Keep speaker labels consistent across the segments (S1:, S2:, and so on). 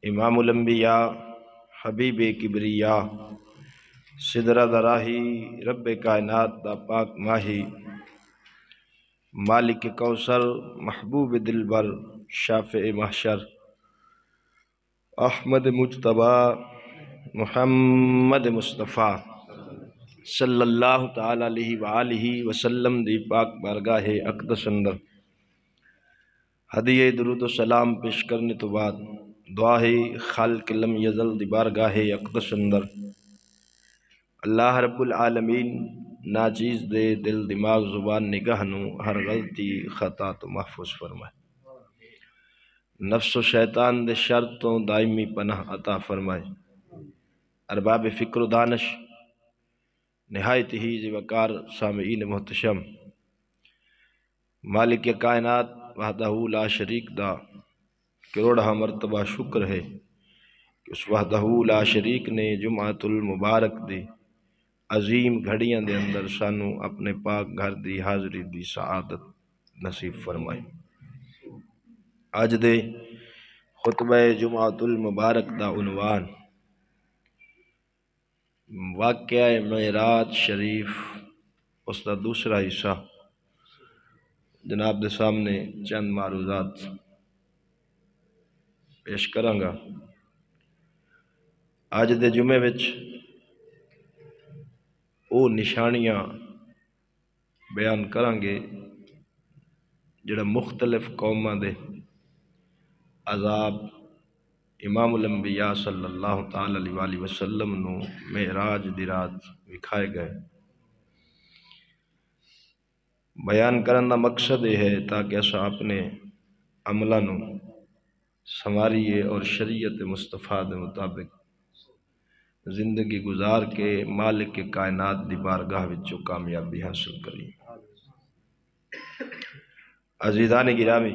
S1: امام الانبیاء حبیب کبریا سدرہ دراہی رب کائنات دا پاک ماہی مالک کوثر محبوب دلبر شافع محشر احمد مجتبی محمد مصطفیٰ صلی اللہ تعالی علیہ وآلہ وسلم دی پاک بارگاہ اقدس اندر ہدیہ درود و سلام پیش کرنے تو بعد دعا ہے خالق لم یزل دی بارگاہ اقدس اندر اللہ رب العالمین ناچیز دے دل دماغ زبان نگاہ نو ہر غلطی خطا تو محفوظ فرمائے، نفس و شیطان دے شر تو دائمی پناہ عطا فرمائے، ارباب فکر و دانش نہایت ہی وقار سامعین محتشم مالک کائنات وحدہ لا شریک دا کروڑہ مرتبہ شکر ہے کہ اس وحدہ لا شریک نے جمعۃ المبارک دے عظیم گھڑیاں دے اندر سانو اپنے پاک گھر دی حاضری دی سعادت نصیب فرمائی۔ آج دے خطبہ جمعۃ المبارک دا عنوان واقعہ معراج شریف، اس دا دوسرا حصہ جناب دے سامنے چند معروضات پیش کراں گا۔ آج دے جمعے وچ او نشانیاں بیان کراں گے جڑا مختلف قوماں دے عذاب امام الانبیاء صلی اللہ تعالی علیہ وآلہ وسلم نو معراج دی رات وکھائے گئے۔ بیان کرن دا مقصد یہ ہے تاکہ اسا اپنے عملہ نو سنواریے اور شریعت مصطفیٰ دے مطابق زندگی گزار کے مالک کے کائنات دی بارگاہ وچوں کامیابی حاصل کری۔ عزیزان گرامی،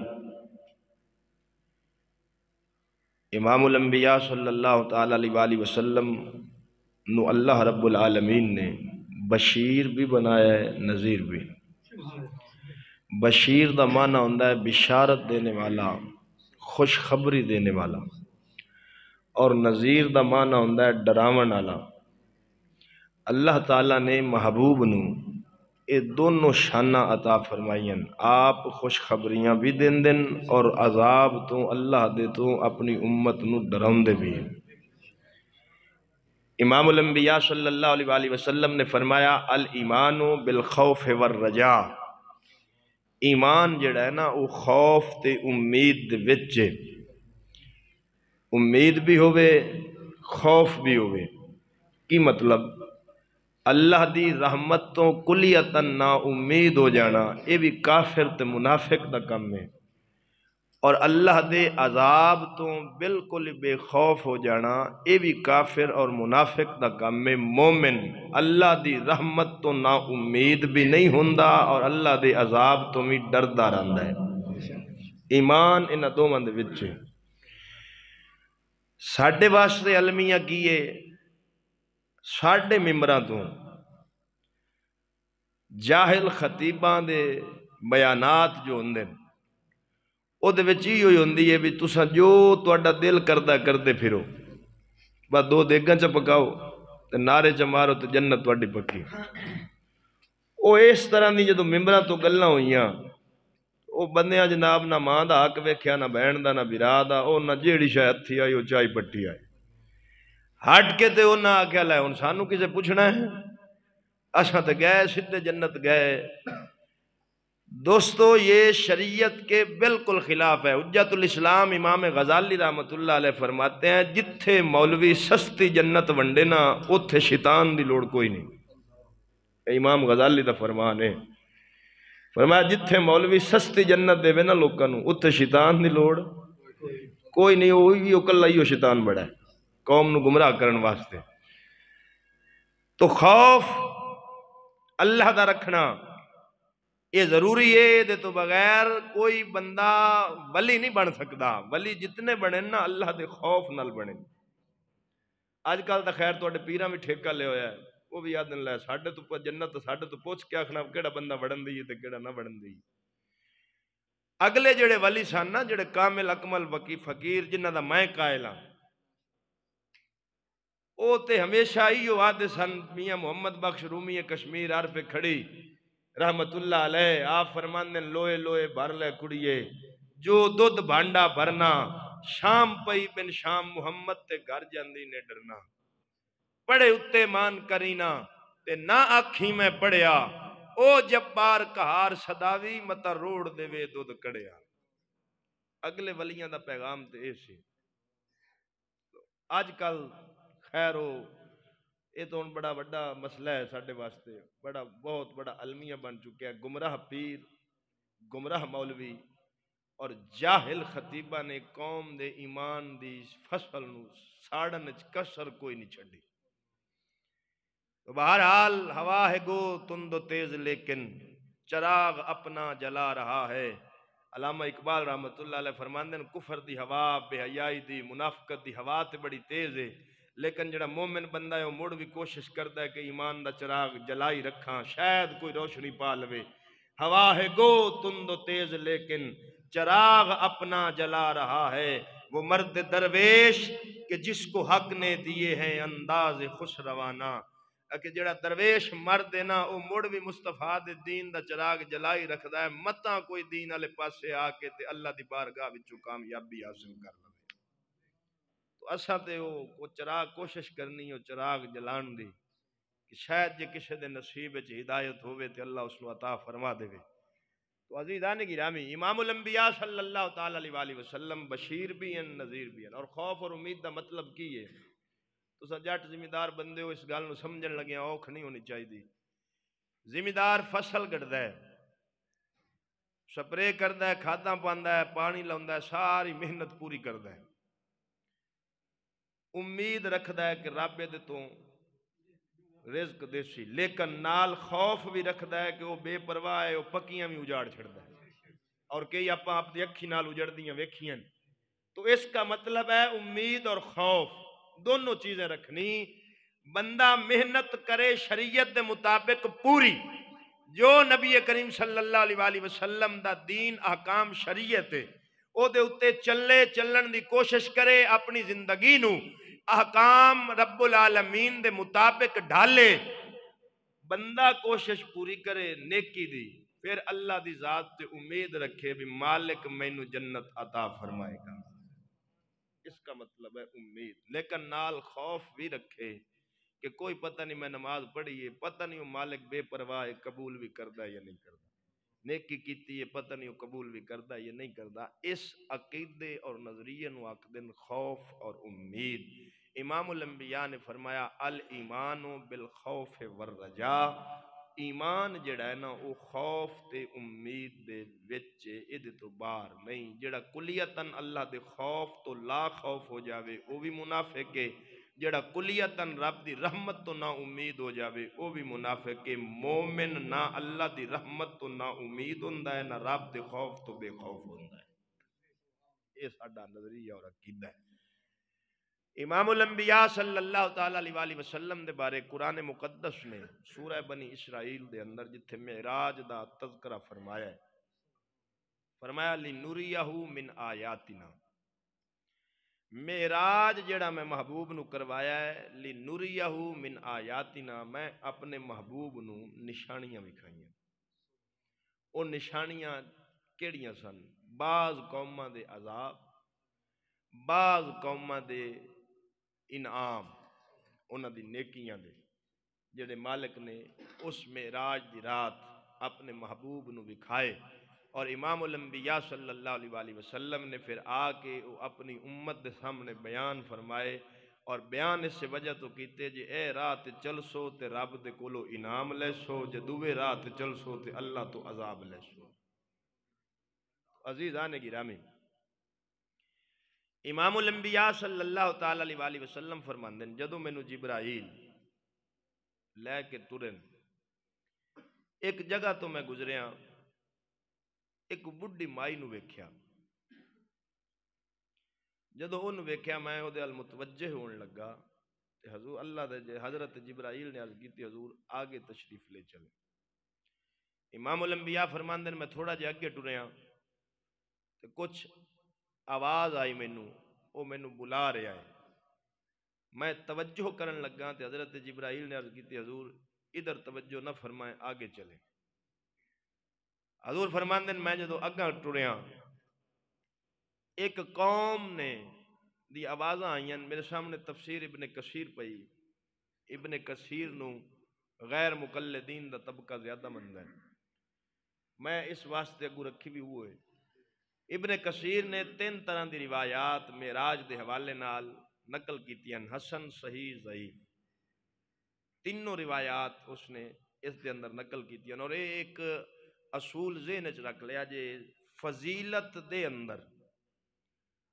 S1: امام الانبیاء صلی اللہ تعالی علیہ وآلہ وسلم نو اللہ رب العالمین نے بشیر بھی بنایا ہے، نذیر بھی۔ بشیر دا معنی ہوندہ ہے بشارت دینے والا، خوشخبری دینے والا، اور نذیر دا معنی ہوندہ ہے ڈراون والا۔ اللہ تعالیٰ نے محبوب نو اے دونوں شانہ عطا فرمائیں، آپ خوشخبریاں بھی دین دن اور عذاب تو اللہ دے تو اپنی امت نو ڈراؤن دے بھی۔ امام الانبیاء صلی اللہ علیہ وآلہ وسلم نے فرمایا الایمان بالخوف والرجاء، ایمان جڑا ہے نا وہ خوف تے امید وچ، امید بھی ہوئے خوف بھی ہوئے۔ کی مطلب؟ اللہ دی رحمت تو کلیتاً نا امید ہو جانا یہ بھی کافر تے منافق دا کم ہے، اور اللہ دے عذاب تو بالکل بے خوف ہو جانا یہ بھی کافر اور منافق دا کم ہے۔ مومن اللہ دی رحمت تو نا امید بھی نہیں ہوندا اور اللہ دے عذاب تو بھی ڈردا رہندا ہے۔ ایمان انہاں دوواں دے وچ ہے۔ ساڈے واسطے علمیہ کیے ساڈے ممبراں تو جاہل خطیباں دے بیانات جو ہوندے او دے وچ ہی ہوندی ہے بھی تساں جو تہاڈا دل کردا کردے پھرو، بس دو دیگاں چ پکاؤ تے نعرے چ مارو تے جنت تہاڈی پکی۔ او اس طرح دی جدوں ممبراں تو گلاں ہوئیاں او بندیاں جناب نہ ماں دا حق ویکھیا، نہ بہن دا، نہ برا دا، او نہ جیڑی شے ہتھی آئی او چائی پٹی آئی، ہٹ کے تے انہاں آکھیا لے ہن سانوں کسے پوچھنا ہے، اساں تے گئے سدھے جنت گئے۔ دوستو یہ شریعت کے بالکل خلاف ہے۔ حجت الاسلام امام غزالی رحمۃ اللہ علیہ فرماتے ہیں جتھے مولوی سستی جنت ونڈے نا اتھے شیطان دی لوڑ کوئی نہیں۔ امام غزالی دا فرمان ہے، فرمایا جتھے مولوی سستی جنت دے نا لوکاں نو اتھے شیطان دی لوڑ کوئی نہیں، وہی اکلا ہی شیطان بڑا ہے قوم نو گمراہ کرن واسطے۔ تو خوف اللہ دا رکھنا یہ ضروری ہے، دے تو بغیر کوئی بندہ ولی نہیں بن سکتا۔ ولی جتنے بنے نا اللہ دے خوف نال بنے۔ آج کل تا خیر تواڈے پیراں بھی ٹھیکہ لے ہویا ہے، وہ بھی یاد اللہ ہے ساڈے تو جنت ساڈے تو پوچھ کے آکھنا کیڑا بندہ وڑن دی تے کیڑا نہ وڑن دی۔ اگلے جڑے ولی سن نا جڑے کامل اکمل وکی فقیر جنہ دا میں قائل ہاں، او تے ہمیشہ ہی آدھے سن میاں محمد بخش رومی کشمیر عرف کھڑی رحمت اللہ علیہ آپ فرماندے لوئے لوئے بھر لے کڑیے جو دودھ بھانڈا بھرنا شام پئی بن شام محمد تے گھر جاندی نے ڈرنا پڑے اتے مان کرینا تے نہ آکھی میں پڑیا او جبار کہار صداوی متا روڑ دے وے دودھ کڑیا اگلے ولیاں دا پیغام تے اے سی آج کل خیر ہو یہ تو بڑا بڑا مسئلہ ہے ساڈے واسطے بڑا بہت بڑا المیہ بن چکا ہے گمراہ پیر گمراہ مولوی اور جاہل خطیبہ نے قوم دے ایمان دی فصل نو ساڑن وچ کسر کوئی نہیں چھڈی تو بہرحال ہوا ہے گو تند و تیز لیکن چراغ اپنا جلا رہا ہے علامہ اقبال رحمت اللہ علیہ فرماندے ہیں کفر دی ہوا بے حیائی دی منافقت دی ہوا تے بڑی تیز ہے لیکن جڑا مومن بندہ ہے وہ مڑ بھی کوشش کرتا ہے کہ ایمان دا چراغ جلائی رکھاں شاید کوئی روشنی پا لوے ہوا ہے گو تند و تیز لیکن چراغ اپنا جلا رہا ہے وہ مرد درویش کہ جس کو حق نے دیے ہیں انداز خوش روانہ کہ جڑا درویش مرد ہے نا وہ مڑ بھی مصطفیٰ دے دین دا چراغ جلائی رکھدا ہے متا کوئی دین والے پاسے آ کے تے اللہ دی بارگاہ وچوں کامیابی حاصل کر لے تو اساں تے وہ چراغ کوشش کرنی وہ چراغ جلان دی کہ شاید جے کسے دے نصیب وچ ہدایت ہوے تے اللہ اس نو عطا فرما دے تو عزیزان گرامی امام الانبیاء صلی اللہ تعالی علیہ وآلہ وسلم بشیر بھی ہیں نذیر بھی ہیں اور خوف اور امید دا مطلب کی ہے تو جٹ ذمہ دار بندے ہو اس گل نو سمجھن لگے اوکھ نہیں ہونی چاہیے ذمہ دار فصل گڑدا ہے سپرے کردا ہے کھاداں پاندا ہے پانی لاوندا ہے ساری محنت پوری کردا ہے امید رکھدا ہے کہ رب دے تو رزق دیسی لیکن نال خوف بھی رکھدا ہے کہ وہ بے پرواہ ہے وہ پکیاں بھی اجاڑ چھڑدا ہے اور کئی آپاں اپنی اکھی نال اجڑدیاں ویکھیاں تو اس کا مطلب ہے امید اور خوف دونوں چیزیں رکھنی بندہ محنت کرے شریعت دے مطابق پوری جو نبی کریم صلی اللہ علیہ وآلہ وسلم دا دین احکام شریعت ہے او دے اتے چلے چلن دی کوشش کرے اپنی زندگی نو احکام رب العالمین دے مطابق ڈھالے بندہ کوشش پوری کرے نیکی دی پھر اللہ دی ذات تے امید رکھے بھی مالک مینوں جنت عطا فرمائے گا اس کا مطلب ہے امید لیکن نال خوف بھی رکھے کہ کوئی پتہ نہیں میں نماز پڑھی ہے پتہ نہیں وہ مالک بے پرواہ ہے قبول بھی کردا ہے یا نہیں کردا نیکی کیتی ہے پتہ نہیں وہ قبول بھی کردا ہے یا نہیں کردا اس عقیدے اور نظریے نو آکھدن خوف اور امید امام الانبیاء نے فرمایا الایمان بالخوف والرجاء ایمان جڑا ہے نا وہ خوف تے امید دے وچ ادھے تو باہر نہیں جڑا کلیتاً اللہ دے خوف تو لا خوف ہو جاوے وہ بھی منافق ہے جڑا کلیتاً رب دی رحمت تو نہ امید ہو جاوے وہ بھی منافق ہے مومن نہ اللہ دی رحمت تو نہ امید ہوندا ہے نہ رب دے خوف تو بے خوف ہوندا ہے یہ ساڈا نظریہ اور عقیدہ ہے امام الانبیاء صلی اللہ تعالی علیہ وآلہ وسلم دے بارے قرآن مقدس نے سورہ بنی اسرائیل دے اندر جتھے معراج دا تذکرہ فرمایا ہے فرمایا لنوریہ من آیاتنا معراج جڑا میں محبوب نو کروایا ہے لنوریہ من آیاتنا میں اپنے محبوب نو نشانیاں وکھائیاں او نشانیاں کیڑیاں سن بعض قوماں دے عذاب بعض قوماں دے انعام انہاں دی نیکیاں دے جڑے مالک نے اس معراج دی رات اپنے محبوب نو وکھائے اور امام الانبیاء صلی اللہ علیہ وآلہ وسلم نے پھر آ کے وہ اپنی امت دے سامنے بیان فرمائے اور بیان اس سے وجہ تو کیتے جے اے رات چل سو تے رب دے کولو انعام لے سو جے دوے رات چل سو تے اللہ تو عذاب لے سو عزیزان گرامی امام الانبیاء صلی اللہ تعالی علیہ وآلہ وسلم فرماندے ہیں جدوں مینوں جبرائیل لے کے ترن ایک جگہ تو میں گزریاں ایک بڈھی مائی نو ویکھیا جدوں اون ویکھیا میں او دے ال متوجہ ہون لگا تے حضور اللہ دے حضرت جبرائیل نے عرض کیتی حضور آگے تشریف لے چلے امام الانبیاء فرماندے ہیں میں تھوڑا جہا اگے ٹریاں تے کچھ آواز آئی مینوں او مینوں بلا رہا ہے میں توجہ کرن لگا تے حضرت جبرائیل نے عرض کی حضور ادھر توجہ نہ فرمائیں آگے چلیں. حضور فرماندے میں جدو اگاں ٹریا ایک قوم نے دی آوازاں آئیں میرے سامنے تفسیر ابن کثیر پئی. ابن کثیر نو غیر مقلدین دا طبقہ زیادہ مند ہے. میں اس واسطے اگو رکھی بھی ہوئے ابن کثیر نے 3 طرح دی روایات معراج دے حوالے نال نقل کیتیاں حسن صحیح ضعیف. تینوں روایات اس نے اس دے اندر نقل کیتیاں اور ایک اصول ذہن وچ رکھ لیا جے فضیلت دے اندر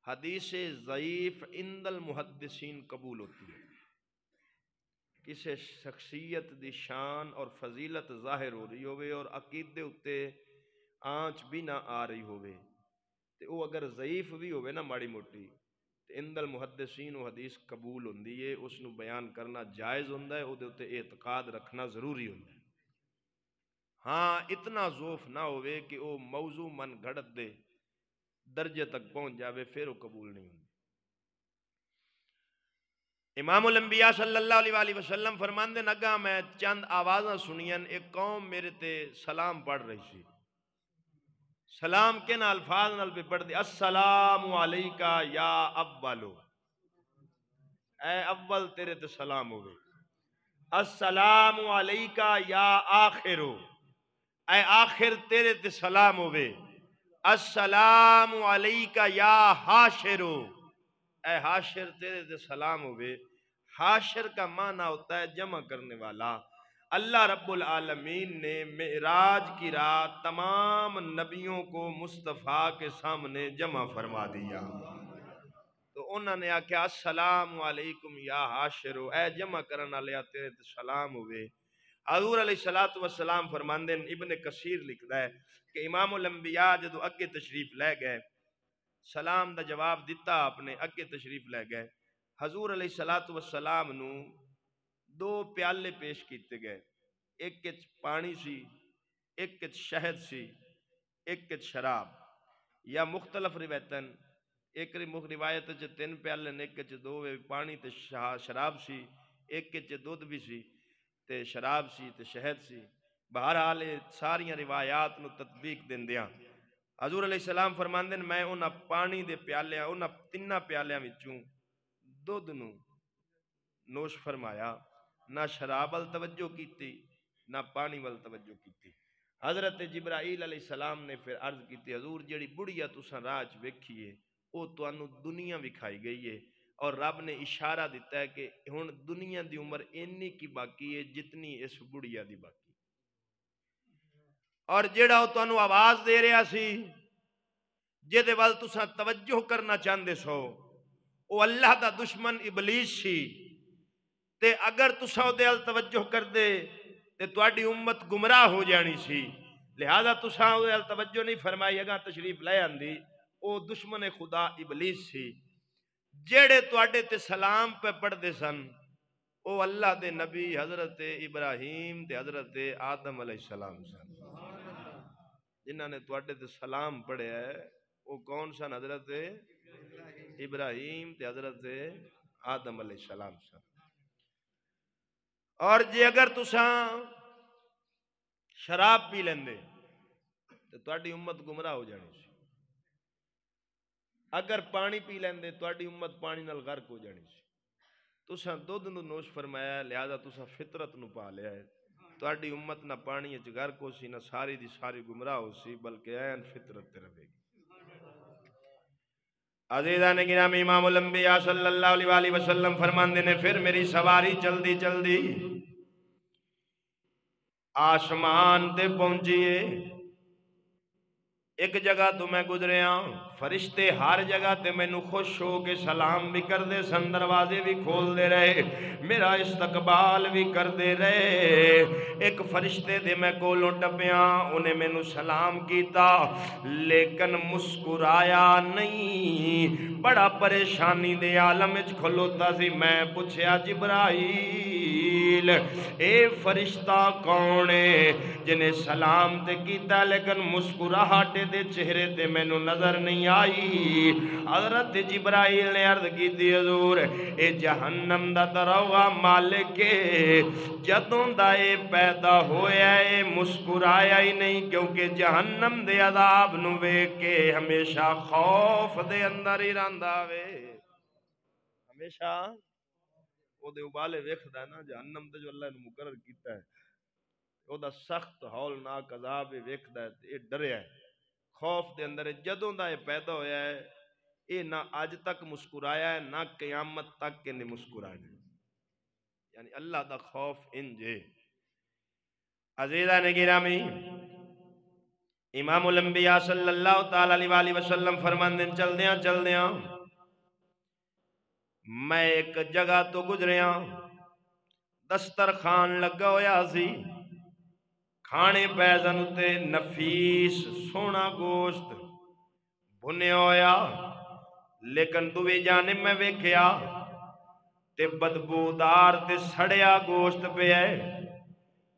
S1: حدیث ضعیف عند المحدثین قبول ہوتی ہے. کسی شخصیت دی شان اور فضیلت ظاہر ہو رہی ہوئے اور عقیدے اتے آنچ بھی نہ آ رہی ہوئے تے او اگر ضعیف بھی ہوئے نا ماڑی موٹی تے عند المحدثین و حدیث قبول ہوندی ہے. اس نو بیان کرنا جائز ہوندا ہے. او دے اتے اعتقاد رکھنا ضروری ہوندا ہے. ہاں اتنا ضعف نہ ہوئے کہ او موضوع من گھڑت دے درجے تک پہنچ جاوے پھر وہ قبول نہیں ہوندی. امام الانبیاء صلی اللہ علیہ وآلہ وسلم فرماندے نگا میں چند آوازاں سنین ایک قوم میرے تے سلام پڑھ رہی سی. سلام کے نا الفاظ نال پہ پڑھ دی السلام علیکہ یا اولو اے اول تیرے تے سلام ہوئے. السلام علیکہ یا آخرو اے آخر تیرے تے سلام ہوئے. السلام علیکہ یا حاشرو اے حاشر تیرے تے سلام ہوئے. حاشر کا معنی ہوتا ہے جمع کرنے والا. اللہ رب العالمین نے معراج کی رات تمام نبیوں کو مصطفیٰ کے سامنے جمع فرما دیا تو انہوں نے آکھا السلام علیکم یا حاشرو اے جمع کرنا لیا تیرے تے سلام ہوئے. حضور علیہ السلام فرماندے ابن کثیر لکھتا ہے کہ امام الانبیاء جدو اگے تشریف لے گئے سلام دا جواب دیتا آپ نے اگے تشریف لے گئے. حضور علیہ السلام نو 2 پیالے پیش کیتے گئے. ایک کچ پانی سی ایک کچ شہد سی ایک کچ شراب یا مختلف روایتن ایک روایت 3 پیالے نے ایک کچ 2 پانی تے شراب سی ایک کچ دودھ بھی سی تے شراب سی تے شہد سی. بہرحال ساریاں روایات نو تطبیق دیندیاں حضور علیہ السلام فرماندے میں انہاں پانی دے پیالیاں انہاں 3 پیالیاں وچوں دودھ نو نوش فرمایا نہ شراب ال توجہ کیتی نہ پانی وال توجہ کیتی. حضرت جبرائیل علیہ السلام نے پھر عرض کیتی حضور جڑی بڑھیا تساں راج ویکھیے او تانوں دنیا وکھائی گئی ہے اور رب نے اشارہ دیتا ہے کہ ہن دنیا دی عمر اینی کی باقی ہے جتنی اس بڑھیا دی باقی اور جیڑا تانوں آواز دے رہا سی جے وال تساں توجہ کرنا چاہندے سو او اللہ دا دشمن ابلیس سی تے اگر تساں او دے ال توجہ کر دے تے تواڈی امت گمراہ ہو جانی سی. لہذا تساں او دے ال توجہ نہیں فرمائی اگاں تشریف لے آندی. او دشمن خدا ابلیس سی. جیڑے تواڈے تے سلام پہ پڑھ دے سن او اللہ دے نبی حضرت ابراہیم تے حضرت آدم علیہ السلام سن. جنہاں نے تواڈے تے سلام پڑھیا ہے او کون سن؟ حضرت ابراہیم تے حضرت آدم علیہ السلام سن. اور جے اگر تساں شراب پی لیندے تے تواڈی امت گمراہ ہو جانی سی. اگر پانی پی لیندے تواڈی امت پانی نال غرق ہو جانی سی. تساں دودھ نو نوش فرمایا لہذا تساں فطرت نو پا لیا ہے. تواڈی امت نہ پانی وچ غرق ہو سی نہ ساری دی ساری گمراہ ہو سی بلکہ عین فطرت تے رہے گی. عزیزان گرامی امام الانبیاء صلی اللہ علیہ وآلہ وسلم فرماندے نے پھر میری سواری چلدی چلدی آسمان تے پہنچیے. ایک جگہ تو میں گزریا فرشتے ہر جگہ تے مینوں خوش ہو کے سلام بھی کر دے سن دروازے بھی کھول دے رہے میرا استقبال بھی کر دے رہے. ایک فرشتے دے میں کولوں ٹپیاں انہیں مینوں سلام کیتا لیکن مسکرایا نہیں. بڑا پریشانی دے عالم وچ کھلوتا سی. میں پوچھیا جبرائیل جبرائیل اے فرشتہ کون ہے جنہیں سلام تے کیتا لیکن مسکراہٹ دے چہرے تے مینوں نظر نہیں آئی؟ حضرت جبرائیل نے عرض کیتی حضور اے جہنم دا دروغہ مالک ہے، جدوں دا اے پیدا ہویا اے مسکرایا ہی نہیں، کیونکہ جہنم دے عذاب نو ویکھ کے ہمیشہ خوف دے اندر ہی رہندا وے، ہمیشہ او دے ابالے ویکھدا ہے نا جہنم تے جو اللہ نے مقرر کیتا ہے او دا سخت ہولناک عذاب ویکھدا ہے تے ڈریا ہے، خوف دے اندر ہے۔ جدوں دا اے پیدا ہویا ہے اے نہ اج تک مسکرایا ہے نہ قیامت تک کے نہیں مسکرانا، یعنی اللہ دا خوف انج ہے۔ عزیزان گرامی، امام الانبیاء صلی اللہ تعالی علیہ وآلہ وسلم فرماندے چل دیاں میں ایک جگہ تو گزریاں، دسترخوان لگا ہویا سی، کھانے پیزن تے نفیس سونا گوشت بھنے ہویا، لیکن دوی جانب میں ویکھیا تے بدبودار تے سڑیا گوشت پہ ہے۔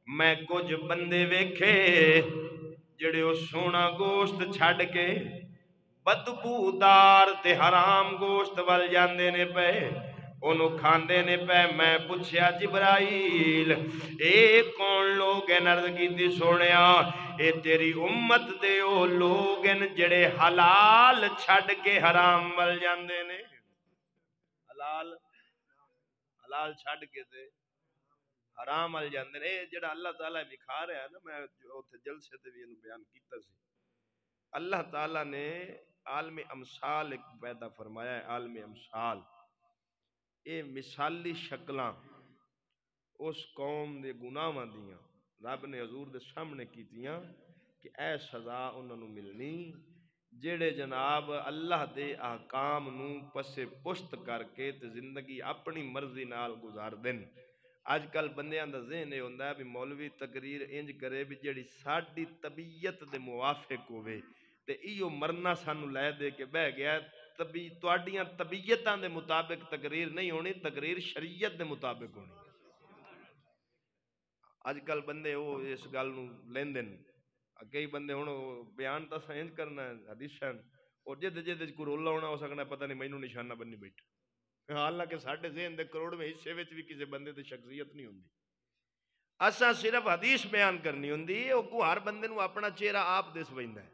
S1: میں کچھ بندے ویکھے جڑے او سونا گوشت چھڈ کے بدبودار تے حرام گوشت ول جاندے نے پے انہوں کھاندے نے پے۔ میں پوچھیا جبرائیل اے کون لوگ ہیں؟ عرض کیتی سونیا اے تیری امت دے او لوگ ہیں جڑے حلال چھڈ کے حرام ول جاندے نے، حلال چھڈ کے تے حرام ول جاندے نے۔ اے جڑا اللہ تعالیٰ دکھا رہا ہے نا، میں اوتھے جلسے تے بھی انہوں بیان کیتا سی، اللہ تعالیٰ نے عالم امثال ایک پیدا فرمایا ہے، عالم امثال اے مثالی شکلاں اس قوم دے گناہاں دیاں رب نے حضور دے سامنے کیتیاں کہ اے سزا انہاں نوں ملنی جڑے جناب اللہ دے احکام نوں پسے پشت کر کے تے زندگی اپنی مرضی نال گزار دین۔ آج کل بندیاں دا ذہن یہ ہوندا ہے بھی مولوی تقریر انج کرے بھی جڑی ساڈی طبیعت دے موافق ہوئے تے ایو مرنا سانو لے دے کے بہ گیا تواڈیاں طبیعتاں دے مطابق تقریر نہیں ہونی، تقریر شریعت دے مطابق ہونی۔ آج کل بندے وہ اس گل نو لیندے نے، کئی بندے ہن بیان تاں انج کرنا ہے حدیثاں اور جد کو رولا ہونا ہو سکنا پتہ نہیں مینوں نشانہ بننی بیٹھا، حالانکہ ساڈے ذہن دے کروڑویں حصے وچ بھی کسی بندے دی شخصیت نہیں ہوندی، اساں صرف حدیث بیان کرنی ہوندی ہے، او ہر بندے نو اپنا چہرہ آپ دس ویندا ہے۔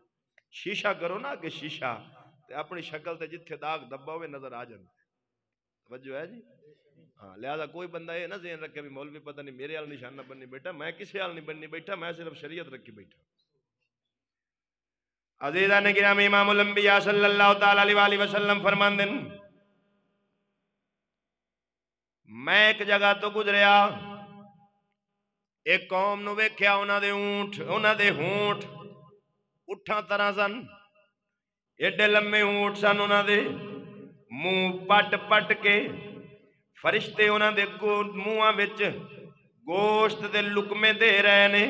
S1: شیشہ کرو نا کہ شیشہ تے اپنی شکل تے جتھے داغ دبا ہوئے نظر آ جائے، توجہ ہے جی؟ ہاں، لہذا کوئی بندہ یہ نہ ذہن رکھے بھی مولوی پتہ نہیں میرے حال نشانہ بننی بیٹھا، میں کسی حال نہیں بننی بیٹھا، میں صرف شریعت رکھی بیٹھا۔ عزیزان گرامی، امام الانبیاء صلی اللہ تعالی علیہ وآلہ وسلم فرماندے میں ایک جگہ تو گزریا، ایک قوم نو ویکھیا انہاں دے ہونٹ اٹھاں طرح سن، ایڈے لمبے ہونٹ سن انہاں دے، منہ پٹ پٹ کے فرشتے انہاں دے منہاں وچ گوشت دے لقمے دے رہے نے،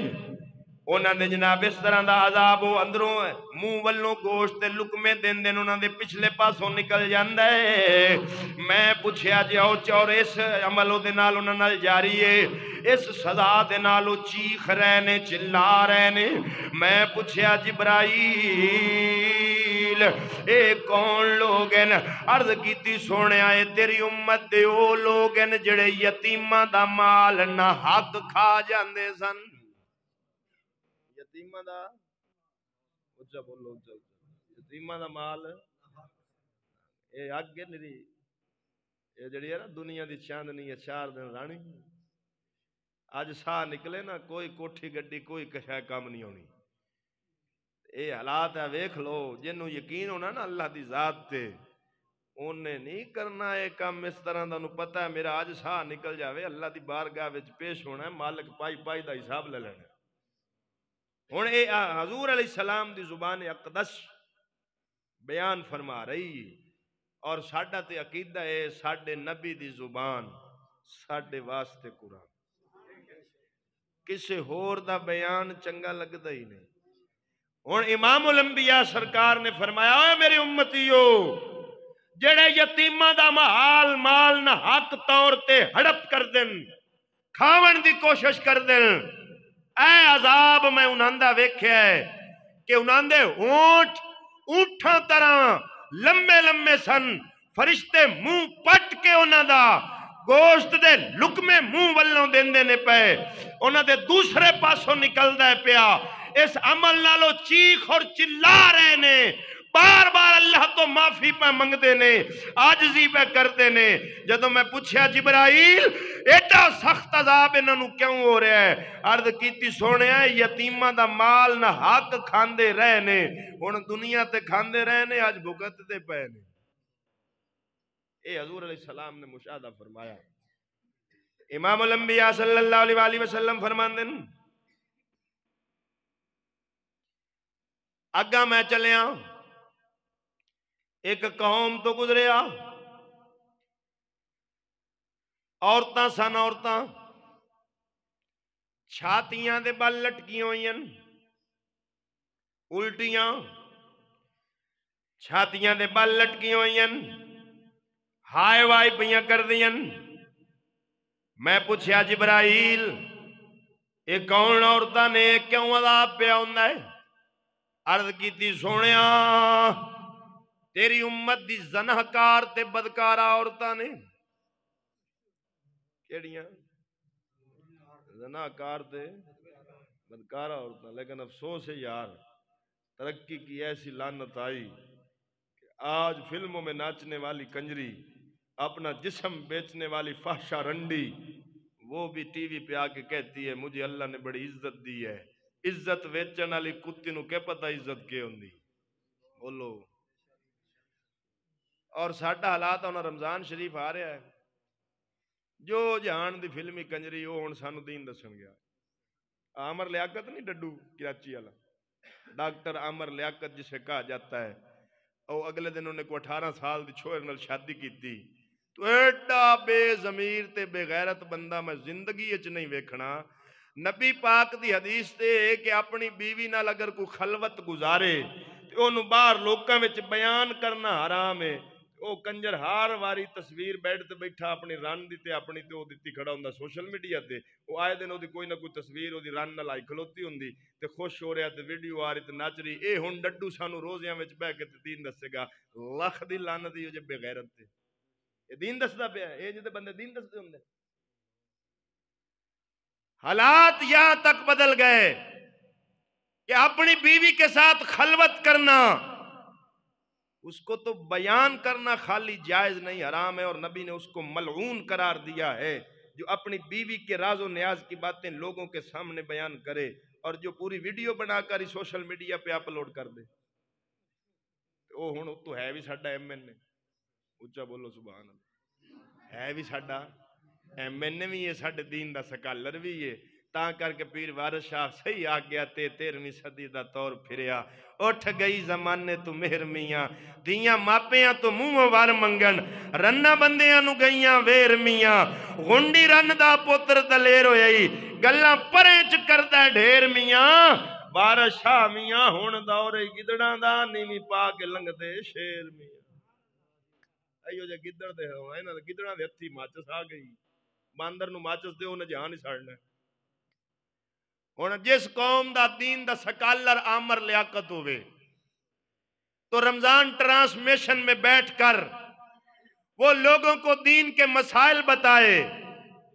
S1: انہاں دے جناب اس طرح دا عذاب ہو اندروں منہ والوں گوشت دے لقمے دین دین انہاں دے پچھلے پاسوں نکل جاندا ہے۔ میں پوچھیا جی او چور اس عملوں دے نال انہاں نال جاری ہے، اس سزا دے نال چیخ رہے نے چلا رہے نے۔ میں پوچھیا جبرائیل اے کون لوگ ہیں؟ عرض کیتی سونیا اے تیری امت دے او لوگ ہیں جڑے یتیماں دا مال نہ حق کھا جاندے سن، یتیماں دا اچھا بولو یتیماں دا مال اے اگے نہیں، اے جڑی ہے نا دنیا دی چاندنی ہے 4 دن رانی، اج ساہ نکلے نا کوئی کوٹھی گڈی کوئی کشا کام نہیں ہونی۔ اے حالات ہے ویکھ لو، جنوں یقین ہونا نا اللہ دی ذات تے انہیں نہیں کرنا اے کام اس طرح دا، انہوں پتہ ہے میرا آج ساہ نکل جاوے اللہ دی بارگاہ وچ پیش ہونا ہے، مالک پائی دا حساب لے لینا۔ ہن اے حضور علیہ السلام دی زبان اقدس بیان فرما رہی اور ساڈا تے عقیدہ ہے ساڈے نبی دی زبان ساڈے واسطے قرآن، کسے ہور دا بیان چنگا لگدا ہی نہیں۔ ہن امام الانبیاء سرکار نے فرمایا اے میری امتیو جڑے یتیماں دا مال نہ حق طور تے ہڑپ کر دن، کھاون دی کوشش کر دیں. اے عذاب میں انہاں دا ویکھیا ہے کہ انہاں دے ہونٹ اونٹاں طرح لمبے لمبے سن. فرشتے منہ پٹ کے انہاں دا گوشت دے لکمے منہ والوں دیندے نے پے. انہاں دے دوسرے پاسوں نکلدا ہے پیا. اس عمل نالو چیخ اور چلا رہے نے. بار بار اللہ تو معافی پہ منگتے نے, عاجزی پہ کرتے نے. جدوں میں پوچھیا جبرائیل ایڈا سخت عذاب انہوں کیوں ہو رہا ہے؟ عرض کیتی سونے یتیماں دا مال نہ حق کھاندے رہے نے, ہن دنیا تے کھاندے رہے نے, اج بھگتتے پے نے. اے حضور علیہ السلام نے مشاہدہ فرمایا. امام الانبیاء صلی اللہ علیہ وآلہ وسلم فرماندے ہیں اگا میں چلیا ایک قوم تو گزریا, عورتاں سن, عورتاں چھاتیاں دے بل لٹکیاں ہوئیں, الٹیاں چھاتیاں دے بل لٹکیاں ہوئیں, ہائے وائی پیاں کر دیں. میں پوچھیا جبرائیل اے کون عورتاں نے کیوں عذاب پیا ہوندا ہے؟ عرض کیتی سونیا تیری امت دی زنہکار تے بدکارا عورتاں نے. کیڑیاں؟ زنہکار تے بدکارا عورتاں. لیکن افسوس ہے یار, ترقی کی ایسی لعنت آئی کہ آج فلموں میں ناچنے والی کنجری, اپنا جسم بیچنے والی فحشہ رنڈی, وہ بھی ٹی وی پہ آ کے کہتی ہے مجھے اللہ نے بڑی عزت دی ہے. عزت ویچن والی کتی نو کیا پتہ عزت کے ہوندی؟ بولو. اور ساڈا حالات ہونا رمضان شریف آ رہا ہے, جو جہان دی فلمی کنجری وہ ہن سانو دین دسن گیا. عامر لیاقت نہیں ڈڈو کراچی والا, ڈاکٹر عامر لیاقت جسے کہا جاتا ہے, اور اگلے دن انہیں کو 18 سال دی چھوڑے نال شادی کی تھی. تو ایڈا بے ضمیر تے بے غیرت بندہ میں زندگی اچ نہیں ویکھنا. نبی پاک دی حدیث تے کہ اپنی بیوی نال اگر کوئی خلوت گزارے تے اونوں باہر لوکاں وچ بیان کرنا حرام ہے. او کنجر ہار واری تصویر بیڈ تے بیٹھا اپنی رن دی تے اپنی تے او دتی کھڑا ہوندا سوشل میڈیا تے, او آئے دن او دی کوئی نہ کوئی تصویر او دی رن نال آئی کھلوتی ہوندی تے خوش ہو رہا تے ویڈیو آ رہی تے نچ رہی. اے ہن ڈڈو سانو روزیاں وچ بیٹھ کے تے دین دسے گا. لکھ دی لعنت دی جو بے غیرت تے یہ دین دسدا پیا. اے جے بندے دین دسدے ہوندے. حالات یہاں تک بدل گئے کہ اپنی بیوی کے ساتھ خلوت کرنا, اس کو تو بیان کرنا خالی جائز نہیں, حرام ہے. اور نبی نے اس کو ملعون قرار دیا ہے جو اپنی بیوی کے راز و نیاز کی باتیں لوگوں کے سامنے بیان کرے اور جو پوری ویڈیو بنا کر ہی سوشل میڈیا پہ اپلوڈ کر دے. وہ ہن تو ہے بھی ساڈا ایم این اے, اچھا بولو سبحان اللہ, ہے بھی ساڈا ایم این اے بھی ہے, ساڈے دین دا سکالر بھی ہے. تاں کر کے پیر وارث شاہ صحیح آ گیا تے 13ویں صدی دا طور پھریا. اٹھ گئی زمانے تو مہر میاں, دیاں ماپیاں تو منہ وار منگن, رنہ بندیاں نو گئیاں ویر میاں. غنڈی رن دا پتر دلیر ہوئی, گلاں پرینچ کردا ڈھیر میاں. وارث شاہ میاں ہن دور گدڑاں دا, نیویں پا کے لنگ دے شیر میاں. ایو جے گدڑ دے ہونا, انہاں دے گدڑاں دے ہتھی ماچس آ گئی. باندر نو ماچس دے انہیں جہان ہی ساڑنا. ہن جس قوم دا دین دا سکالر عامر لیاقت ہوئے تو رمضان ٹرانسمیشن میں بیٹھ کر وہ لوگوں کو دین کے مسائل بتائے.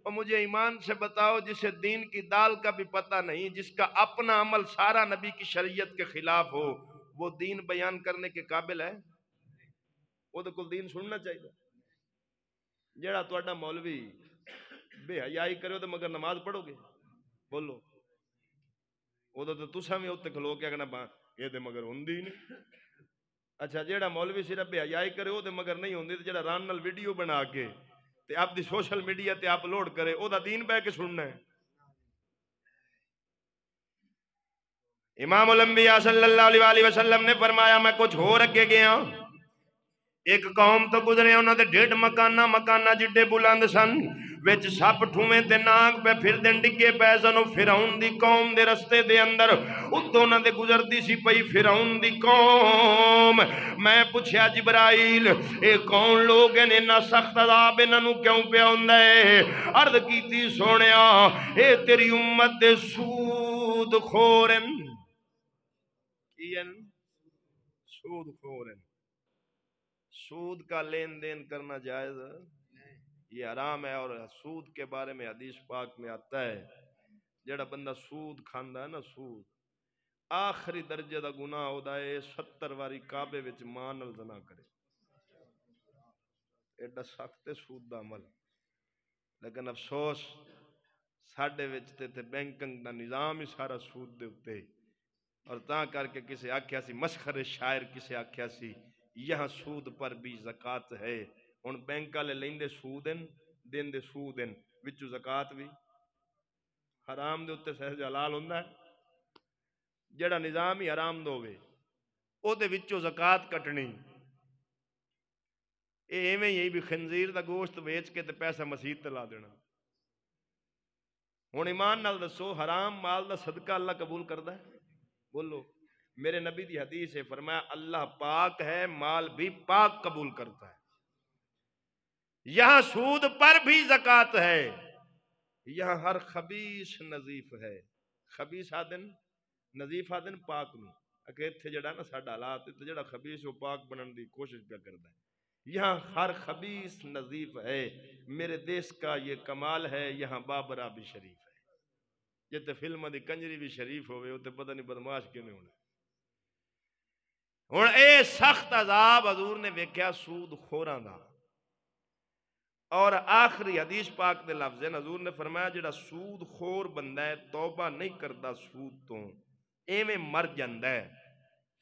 S1: اور مجھے ایمان سے بتاؤ, جسے دین کی دال کا بھی پتہ نہیں, جس کا اپنا عمل سارا نبی کی شریعت کے خلاف ہو, وہ دین بیان کرنے کے قابل ہے؟ وہ تو کل دین سننا چاہیے. جیڑا تہاڈا مولوی بے حیائی کرو تو مگر نماز پڑھو گے؟ بولو. وہ تو تساں بھی اتنے کھلو کے کہنا یہ تو مگر ہوندی نہیں. اچھا جیڑا مولوی صرف بے حیائی کرے وہ تو مگر نہیں ہوندی, تے جیڑا ران نال ویڈیو بنا کے تے اپنی سوشل میڈیا تے اپلوڈ کرے او دا دین بہ کے سننا ہے. امام الانبیاء صلی اللہ علیہ وآلہ وسلم نے فرمایا میں کچھ ہو رکھے گیا, ایک قوم تو گزرے, انہوں نے 1.5 مکانہ جڈے بلند سن, وچ سپ ٹھویں تے ناگ پہ پھر دن ڈگے پہ سنو فرعون دی قوم دے رستے دے اندر اتوں نہ دے گزردی سی پئی فرعون دی قوم میں پوچھیا جبرائیل اے کون لوگ ہیں انہاں سخت عذاب انہاں نو کیوں پیا ہوندا ہے عرض کیتی سونیا اے تیری امت دے سود خورن کی ہیں سود خورن سود کا لین دین کرنا جائز یہ حرام ہے اور سود کے بارے میں حدیث پاک میں آتا ہے جڑا بندہ سود کھاندا ہے نا سود آخری درجے دا گناہ ہودا ہے 70 واری کعبے وچ ماں نال زنا کرے ایڈا سخت ہے سود دا عمل لیکن افسوس ساڈے وچ تے بینکنگ دا نظام ہی سارا سود دے اوتے اور تاں کر کے کسے آکھیا سی مسخر شاعر کسے آکھیا سی یہاں سود پر بھی زکوٰۃ ہے ہن بینک والے لیندے سود ہیں دیندے سود ہیں وچوں زکوٰۃ بھی حرام دے اوتے سہج حلال ہوندا ہے جڑا نظام ہی حرام دا ہوے او دے وچوں زکوٰۃ کٹنی اے ایویں ہی بھی خنزیر دا گوشت ویچ کے تے پیسہ مسجد تے لا دینا ہن ایمان نال دسو حرام مال دا صدقہ اللہ قبول کردا ہے بولو میرے نبی دی حدیث ہے فرمایا اللہ پاک ہے مال بھی پاک قبول کرتا ہے یہاں سود پر بھی زکوٰۃ ہے یہاں ہر خبیث نظیف ہے خبیث آدن نظیف آدن پاک نو اگر اتھے جڑا نا ساڈا حالات تے جڑا خبیث وہ پاک بنن دی کوشش پہ کرتا ہے یہاں ہر خبیث نظیف ہے میرے دیس کا یہ کمال ہے یہاں بابرا بھی شریف ہے جتے فلم دی کنجری بھی شریف ہوئے وہ تے پتہ نہیں بدماش کیوں نہیں ہونا ہن اے سخت عذاب حضور نے ویکھیا سود خوراں دا اور آخری حدیث پاک دے لفظ حضور نے فرمایا جڑا سود خور بندہ ہے توبہ نہیں کردا سود تو ایویں مر جاندا ہے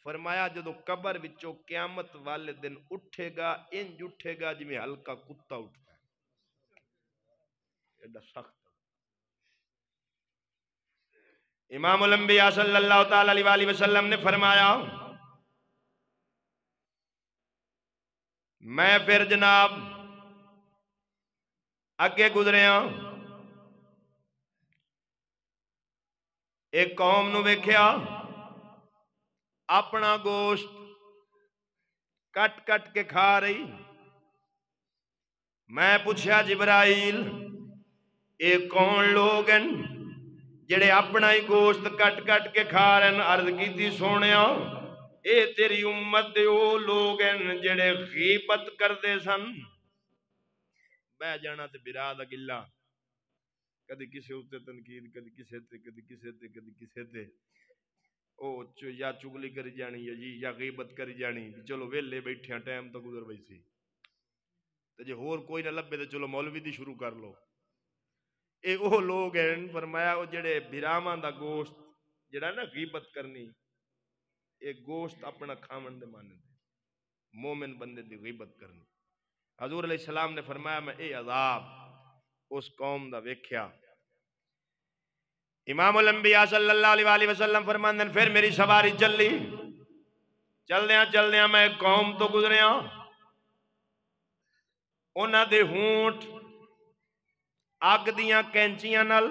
S1: فرمایا جدو قبر وچوں قیامت والے دن اٹھے گا انج اٹھے گا جویں ہلکا کتا اٹھتا ہے ایڈا سخت امام الانبیاء صلی اللہ تعالی علیہ وآلہ وسلم نے فرمایا میں پھر جناب اگے گزریا ایک قوم نو ویکھیا اپنا گوشت کٹ کٹ کے کھا رہی میں پوچھا جبرائیل اے کون لوگ ہیں جڑے اپنا ہی گوشت کٹ کٹ کے کھا رہے ہیں عرض کیتی سونیا اے تیری امت دے او لوگ ہیں جڑے غیبت کردے سن بہ جانا تے برا دا گلا کدی کسے اوتے تنقید کدی کسے تے کدی کسے تے کدی کسے تے او یا چگلی کری جانی یا غیبت کری جانی چلو ویلے بیٹھے ٹائم تو گزر بئی سی تے جے ہور کوئی نہ لبے تے چلو مولوی دی شروع کر لو اے او لوگ ہیں فرمایا او جڑے بھراواں دا گوشت جڑا نا غیبت کرنی اے گوشت اپنا کھاون دے مانے دے مومن بندے دی غیبت کرنی حضور علیہ السلام نے فرمایا میں اے عذاب اس قوم دا ویکھیا امام الانبیاء صلی اللہ علیہ وآلہ وسلم فرماندے پھر میری سواری چلدیاں میں ایک قوم تو گزریا انہاں دے ہونٹ اگ دیاں کینچیاں نال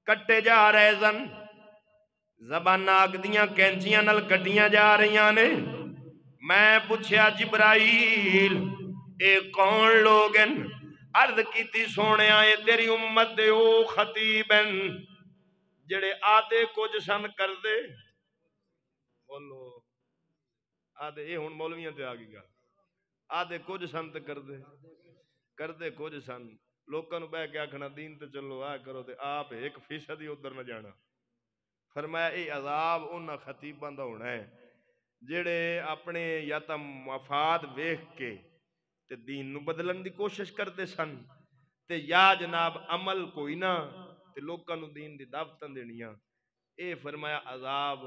S1: کٹے جا رہے سن زباناں اگ دیاں کینچیاں نال کٹیاں جا رہیاں نے میں پوچھیا جبرائیل اے کون لوگ ہیں عرض کیتی سونیا اے تیری امت دے او خطیب ہیں جڑے آدھے کچھ سن کر دے بولو آدھے یہ ہون مولویاں تے آگی گا آدھے کچھ سن تے کر دے کچھ سن لوکاں نو بہ کے آکھنا دین تے چلو آ کرو تے آپ 1% ہی ادھر نہ جانا فرمایا اے عذاب انہاں خطیباں دا ہونا ہے جڑے اپنے یا تا مفاد ویکھ کے تے دین نو بدلن دی کوشش کرتے سن تے یا جناب عمل کوئی نہ تے لوکاں نو دین دی دعوتاں دینیاں اے فرمایا عذاب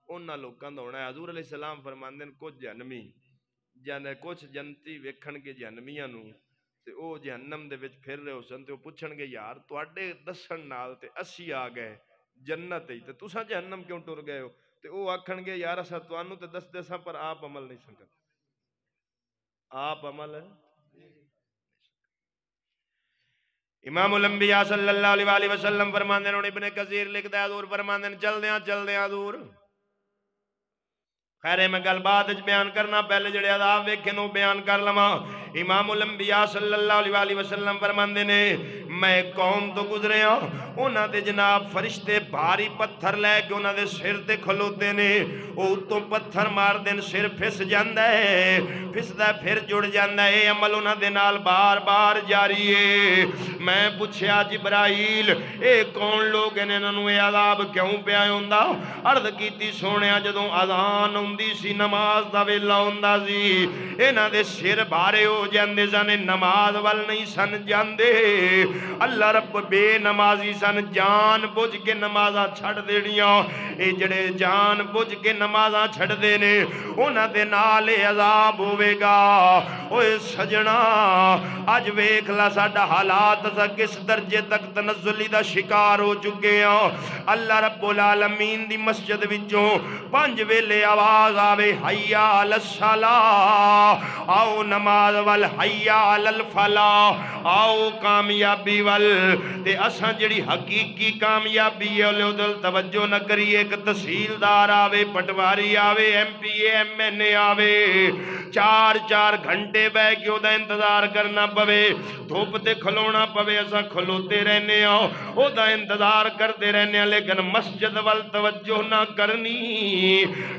S1: انہاں لوکاں دا ہونا ہے حضور علیہ السلام فرماندے کچھ جہنمی جانے کچھ جنتی ویکھن کے جہنمیاں نو تے او جہنم دے وچ پھر رہے ہو سن تے او پوچھن گے یار تواڈے دسن نال تے اسی آ گئے جنت ہی تے تساں جہنم کیوں ٹر گئے ہو تے او آکھن گے یار اساں تانوں تے دس دے ساں پر آپ عمل نہیں سن کرتے آپ عمل ہے امام الانبیاء صلی اللہ علیہ وسلم فرماندے نے، ابن کثیر لکھدا ہے حضور فرماندے نے چلدیاں حضور، خیر میں گل بعد بیان کرنا، پہلے جڑے عذاب ویکھے نو بیان کر لواں۔ امام الانبیاء صلی اللہ علیہ وسلم فرماندے نے، میں قوم تو گزرے ہاں، انہاں دے جناب فرشتے بھاری پتھر لے کے انہاں دے سر تے کھلوتے نے، او اتوں پتھر مار دین سر پھس جاندا ہے، پھسدا پھر جڑ جاندا ہے، عمل انہاں دے نال بار بار جاری ہے۔ میں پوچھیا جبرائیل اے کون لوگ نے، انہاں نوں اے عذاب کیوں پیا ہوندا؟ عرض کیتی سونیا جدوں اذان ہوندی سی، نماز دا ویلا ہوندا سی، انہاں دے سر بھارے ہو جاندے سن، نماز وال نہیں سن جاندے۔ اللہ رب بے نمازی سن، جان بوجھ کے نمازاں چھڑ دینیاں، اے جڑے جان بوجھ کے نمازاں چھڑ دے نے انہاں دے نال عذاب ہوے گا۔ اوے سجنا اج ویکھ لا ساڈا حالات سا کس درجے تک تنزلی دا شکار ہو چکے ہاں۔ اللہ رب العالمین دی مسجد وچوں 5 ویلے آواز آوے، حیا علی الصلاۃ، آؤ نماز وال، حیا علی الفلاح، آؤ کامیابی وال، تے اساں جڑی حقیقی کامیابی ہے اودل توجہ نہ کریے۔ ایک تحصیلدار آوے، پٹواری آوے، M P A M N A آوے، 4 گھنٹے بہ کے او دا انتظار کرنا پوے، دھوپ تے کھلونا پوے، اساں کھلوتے رہنے ہاں، او دا انتظار کرتے رہنے ہاں، لیکن مسجد وال توجہ نہ کرنی۔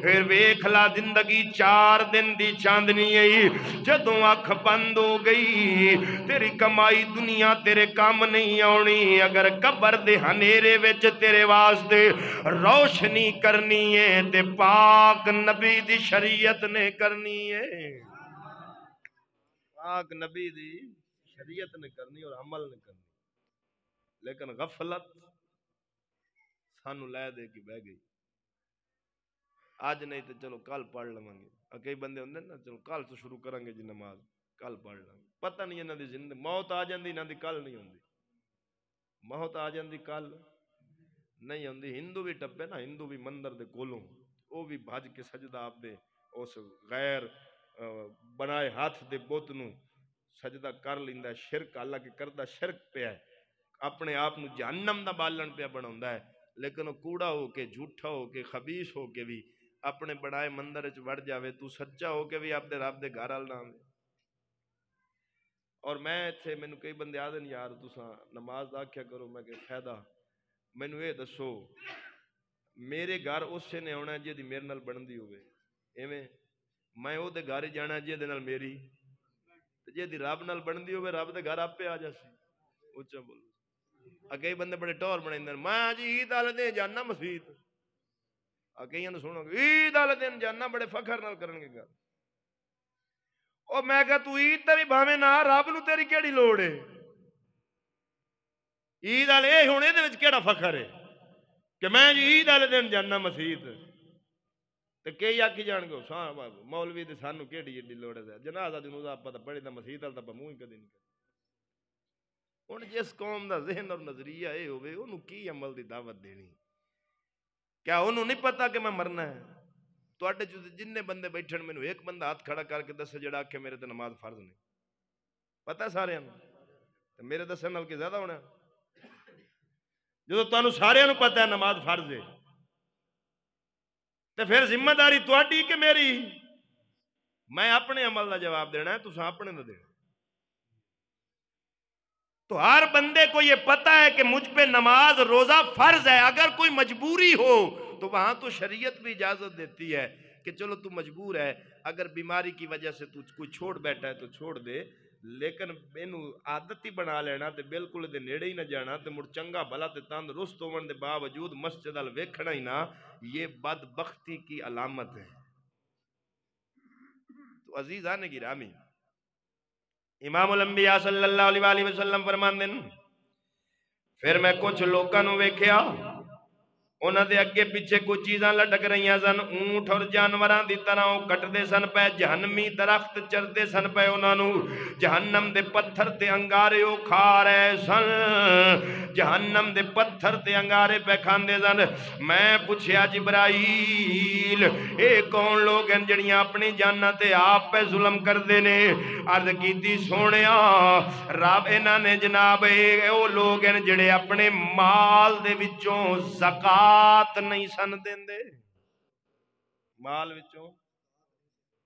S1: پھر ویکھ لا زندگی 4 دن دی چاندنی ہے، جدوں اکھ بند ہو گئی تیری کمائی دنیا تیرے کام نہیں آنی، اگر قبر دے ہنیرے وچ تیرے واسطے روشنی کرنی ہے تے پاک نبی دی شریعت نے کرنی ہے، پاک نبی دی شریعت نے کرنی اور عمل نے کرنی۔ لیکن غفلت سانو لے دے کی بہ گئی، آج نہیں تو چلو کل پڑھ لواں گے۔ کئی بندے ہوندے نا، چلو کل تو شروع کریں گے جی نماز، کل پڑھ لیں گے، پتہ نہیں انہاں دی زندگی موت آ جاندی، انہاں دی کل نہیں ہوندی، موت آ جاندی کل نہیں ہوندی۔ ہندو بھی ٹپے نا، ہندو بھی مندر دے کولوں او بھی بھج کے سجدہ آپ دے اس غیر بنائے ہاتھ دے بت نو سجدہ کر لیندا ہے، شرک اللہ کے کردا شرک پیا ہے، اپنے آپ نو جہنم دا بالن پیا بناوندا ہے، لیکن وہ کوڑا ہو کے، جھوٹا ہو کے، خبیث ہو کے بھی اپنے بڑائے مندر وچ وڑ جاوے، تو سچا ہو کے بھی اپنے رب دے گھر ال نہ آوے۔ اور میں ایتھے مینوں کئی بندے آدھن یار تساں نماز آکھیا کرو، میں کہ فائدہ مینوں اے دسو میرے گھر اسے نے آنا جے دی میرے نال بندی ہوئے، ایویں میں او دے گھر جانا جے دے نال میری، جے دی رب نال بندی ہوئے رب دے گھر آپے آ جاسی۔ اچھا بولو، کئی بندے بڑے ٹور بنائیں دن، میں جی عید والے دن جانا مسجد، کئی سنو عید والے دن جانا بڑے فخر نال کرن گے گل۔ او میں کہ تو عید تے بھی بھاویں نہ، رب نو تیری کیڑی لوڑ ہے؟ عید والے اے ہن اے وچ کیڑا فخر ہے کہ میں جی عید والے دن جانا مسجد؟ تے کئی آکھی جان گے مولوی تے سانو کیڑی ایڈی لوڑ ہے، جنازہ جنازہ آپ پتہ پڑھے تے مسجد وال تے منہ ہی کدی نہیں کرے۔ ہن جس قوم دا ذہن اور نظریہ اے ہوے اونوں کی عمل دی دعوت دینی؟ کیا انہوں نہیں پتا کہ میں مرنا ہے؟ تواڈے جن بندے بیٹھن مینوں ایک بندہ ہاتھ کھڑا کر کے دسے جڑا کہ میرے تے نماز فرض نہیں، پتہ سارے نوں؟ میرے دسن نال کہ زیادہ ہونا؟ جدوں تانوں سارے نوں پتہ ہے نماز فرض ہے تے پھر ذمہ داری تواڈی کہ میری؟ میں اپنے عمل دا جواب دینا ہے، تساں اپنے دا دینا۔ تو ہر بندے کو یہ پتہ ہے کہ مجھ پہ نماز روزہ فرض ہے، اگر کوئی مجبوری ہو تو وہاں تو شریعت بھی اجازت دیتی ہے کہ چلو تو مجبور ہے، اگر بیماری کی وجہ سے تو کوئی چھوڑ بیٹھا ہے تو چھوڑ دے، لیکن اینو عادت ہی بنا لینا تے بالکل دے نیڑے ہی نہ جانا تے مڑ چنگا بھلا تے تندرست ہون دے باوجود مسجد ال ویکھنا ہی نہ، یہ بدبختی کی علامت ہے۔ تو عزیزان گرامی، امام الانبیاء صلی اللہ علیہ وسلم فرماندے ہیں، پھر میں کچھ لوکاں نوں ویکھیا انہاں دے اگے پیچھے کوئی چیزاں لٹک رہی سن، اونٹ اور جانوراں دی طرح وہ کٹدے سن پے، جہنمی درخت چردے سن پے، انہاں نو جہنم دے پتھر تے انگارے او کھا رہے سن، جہنم دے پتھر تے انگارے پہ کھاندے سن۔ میں پوچھیا جبرائیل اے کون لوگ ہیں جڑیاں اپنی جاناں تے آپ پہ ظلم کردے نے؟ عرض کیتی سونیا رب انہاں نے جناب او لوگ ہیں جڑے اپنے مال دے وچوں زکات نہیں سن دیندے، مال وچوں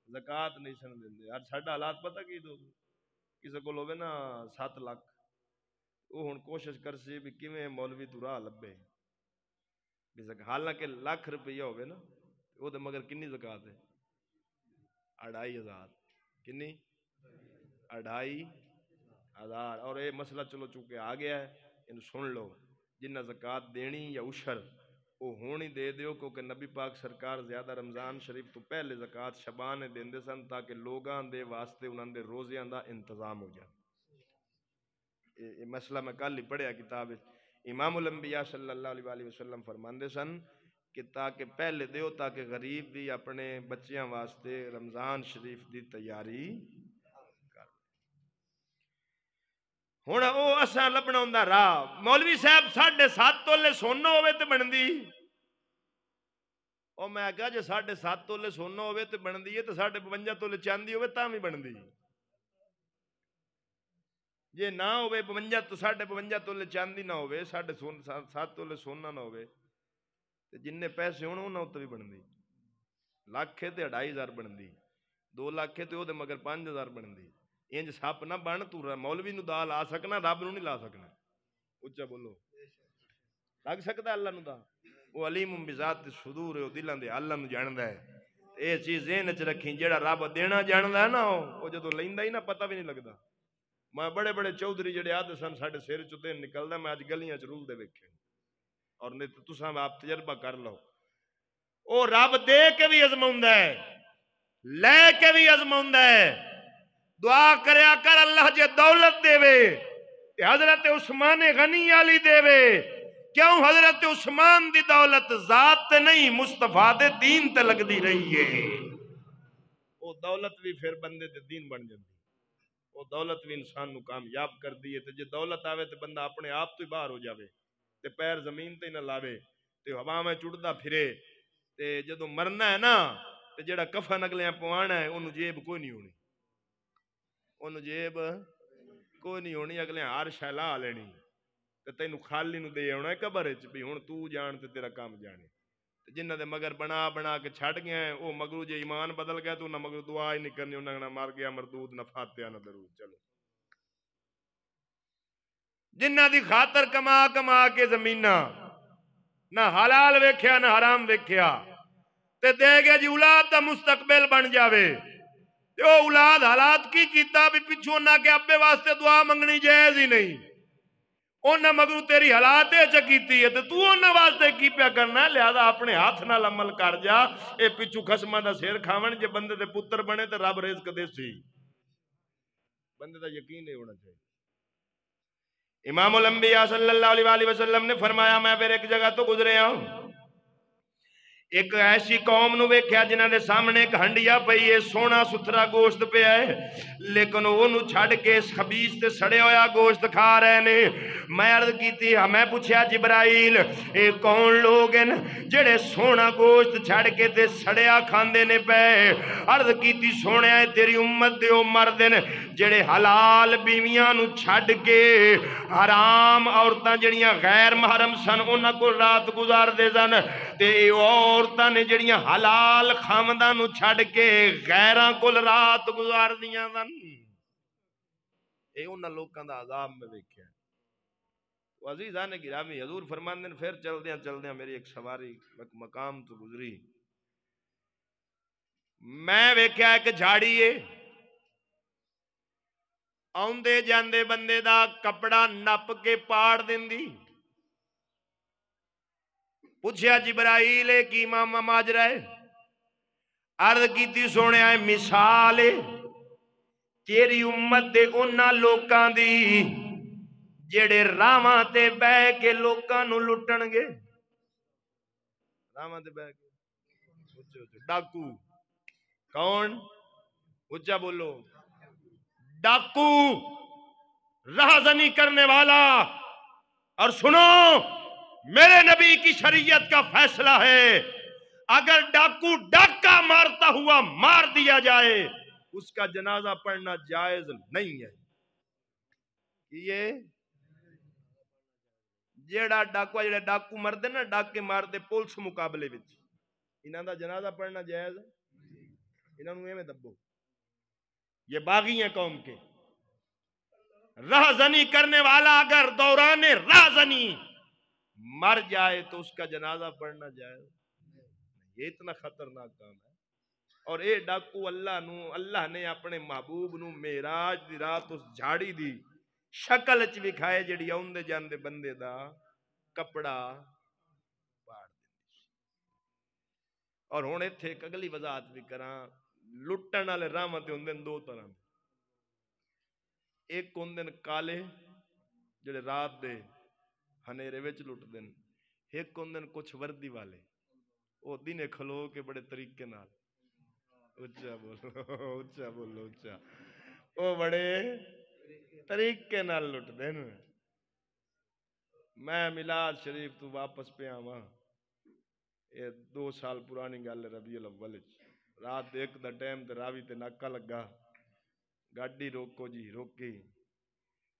S1: زکات نہیں سن دیندے۔ ہر ساڈا حالات پتہ کی دو کسے کول ہوے نا 7 لاکھ، وہ ہن کوشش کرسی بھی کیویں مولوی تو راہ لبے، حالانکہ لاکھ روپیہ ہوے نا وہ تے مگر کنی زکات ہے؟ 2500۔ کنی؟ 2500۔ اور یہ مسئلہ چلو چونکہ آ گیا ہے ان سن لو، جنہ زکات دینی یا عشر وہ ہونی دے دیو، کیونکہ نبی پاک سرکار زیادہ رمضان شریف تو پہلے زکات شبان دیندے سن تاکہ لوگاں دے واسطے انہاں دے روزیاں دا انتظام ہو جائے۔ یہ مسئلہ میں کل ہی پڑھیا کتاب، امام الانبیاء صلی اللہ علیہ وآلہ وسلم فرماندے سن کہ تاکہ پہلے دیو تاکہ غریب بھی اپنے بچیاں واسطے رمضان شریف دی تیاری کر۔ ہن او اساں لبنا ہوندا راہ، مولوی صاحب 7.5 تولے سونا ہوے تے بندی، او میں کہا جے 7.5 تولے سونا ہوے تے بندی ہے تے 52 تولے چاندی ہوے تاں بھی بندی، جے نہ ہوے 52 تو 52 تولے چاندی نہ ہوے 7.5 تولے سونا نہ ہوے تے جننے پیسے ہون انہاں تے بھی بندی، لاکھ تے 2500 بندی، 2 لاکھ تے او تے مگر 5000 بندی۔ انج سپ نہ بن تو مولوی نو دا لا سکنا، رب نو نہیں لا سکنا، اچھا بولو لگ سکتا اللہ نو دا؟ وہ علیم بذات الصدور ہے، دلاں دے اللہ نو جاندا ہے۔ اے چیز ذہن وچ رکھی جیڑا رب دینا جاندا ہے نا او جدوں لیندا ہی نہ پتہ بھی نہیں لگدا۔ میں بڑے بڑے چودھری جڑے آدھے سن ساڈے سر چ دین نکلدا، میں اج گلیاں چ رول دے ویکھے، اور نہیں تو تساں آپ تجربہ کر لو، او رب دے کے بھی ازموندا ہے، لے کے بھی ازموندا ہے۔ دعا کریا کر اللہ جے دولت دے وے تے حضرت عثمان غنی علی دے وے، کیوں حضرت عثمان دی دولت ذات تے نہیں مصطفیٰ دے دین تے لگ دی رہی ہے، وہ دولت بھی پھر بندے دے دین بن جاندی، وہ دولت بھی انسان نو کامیاب کر دیئے۔ تے جے دولت آوے تے بندہ اپنے آپ تو ہی باہر ہو جاوے تے پیر زمین تے ہی نہ لاوے تے ہوا میں چڑدا پھرے، تے جدوں مرنا ہے نا تے جڑا کفن اگلیاں پوانا ہے انہوں جیب کوئی نہیں ہونی، انہوں جیب کوئی نہیں ہونی، اگلے ہار شے لا لینی تے تینوں خالی نو دے ہونا ہے قبر وچ بھی ہن تو جان تے تیرا کام جانے۔ جنہ دے مگر بنا بنا کے چھٹ گیا ہے او مگرو جے ایمان بدل گیا تو انہاں مگر دعا ہی نہیں کرنی، انہاں نہ مار گیا مردود نہ فاتحہ نہ درود۔ چلو جنہ دی خاطر کما کما کے زمینہ نہ حلال ویکھیا نہ حرام ویکھیا تے دے گیا جی اولاد دا مستقبل بن جاوے، او اولاد حالات کی کیتا بھی پچھوں نہ کہ ابے واسطے دعا منگنی جائز ہی نہیں، انہاں مگرو تیری حالات چکیتی ہے تو انہاں واسطے کی پیا کرنا ہے، لہذا اپنے ہاتھ نال عمل کر جا، اے پچھو خسمہ دا سیر کھاون، جے بندے دے پتر بنے تے رب رزق دے سی، بندے دا یقین نہیں ہونا چاہیے۔ امام الانبیاء صلی اللہ علیہ وآلہ وسلم نے فرمایا میں پھر ایک جگہ تو گزرے ہوں، ایک ایسی قوم نو ویکھیا جنہ دے سامنے ایک ہنڈیا پئی ہے، سونا ستھرا گوشت پیا ہے، لیکن انہوں چھڑ کے اس خبیث تے سڑے ہویا گوشت کھا رہے نے۔ میں عرض کیتی میں پوچھیا جبرائیل اے کون لوگ ہیں جڑے سونا گوشت چھڑ کے تے سڑیا کھاندے نے پے؟ عرض کیتی سونیا تیری امت دے او مرد ہیں جڑے حلال بیویاں نو چھڑ کے حرام عورتاں جڑیاں غیر محرم سن انہاں کو رات گزار دے سن، تے عورتاں نے جڑیاں حلال خامداں نو چھڑ کے غیراں کول رات گزار دیاں سن۔ اے انہاں لوکاں دا عذاب میں ویکھیا۔ عزیزان گرامی حضور فرماندے پھر چل دیاں میری ایک سواری مقام تو گزری، میں ویکھیا ایک جھاڑی ہے، آندے جاندے بندے دا کپڑا نپ کے پاڑ دیندی۔ پوچھیا جبرائیل کی ماما ماجرا ہے؟ عرض کیتی سونے آئے مثال ہے تیری امت دے انہاں لوکاں دی جڑے راواں تے بہ کے لوکاں نو لٹن گے، راواں تے بیٹھ کے اچھے اچھے ڈاکو کون اچھا بولو ڈاکو راہزنی کرنے والا اور سنو میرے نبی کی شریعت کا فیصلہ ہے اگر ڈاکو ڈاکہ مارتا ہوا مار دیا جائے اس کا جنازہ پڑھنا جائز نہیں ہے یہ جیڑا ڈاکو جڑے ڈاکو مردے نا ڈاکے ماردے پولیس مقابلے وچ انہاں دا جنازہ پڑھنا جائز انہاں نوں ایویں دبو یہ باغی ہیں قوم کے راہزنی کرنے والا اگر دوران راہزنی مر جائے تو اس کا جنازہ پڑھنا جائز یہ اتنا خطرناک کام ہے اور اے ڈاکو اللہ نے اپنے محبوب نو معراج دی رات اس جھاڑی دی شکل چ وکھائے جڑی اوندے جاندے بندے دا کپڑا پاڑ دینی اور ہن ایتھے ایک اگلی وضاحت بھی کراں لٹن والے راواں تے ہوندے دو طرح ایک ہوندے کالے جڑے رات دے ہنیرے وچ لٹ دین ایک ہوندے کچھ وردی والے او دنے کھلو کے بڑے طریقے نال اچھا بولو اچھا بولو اچھا او بڑے طریقے نال لٹ دین میں میلاد شریف تو واپس پہ آواں یہ 2 سال پرانی گل ربیع الاول رات ایک دا ٹائم تے راوی تے ناکا لگا گاڑی روکو جی روکی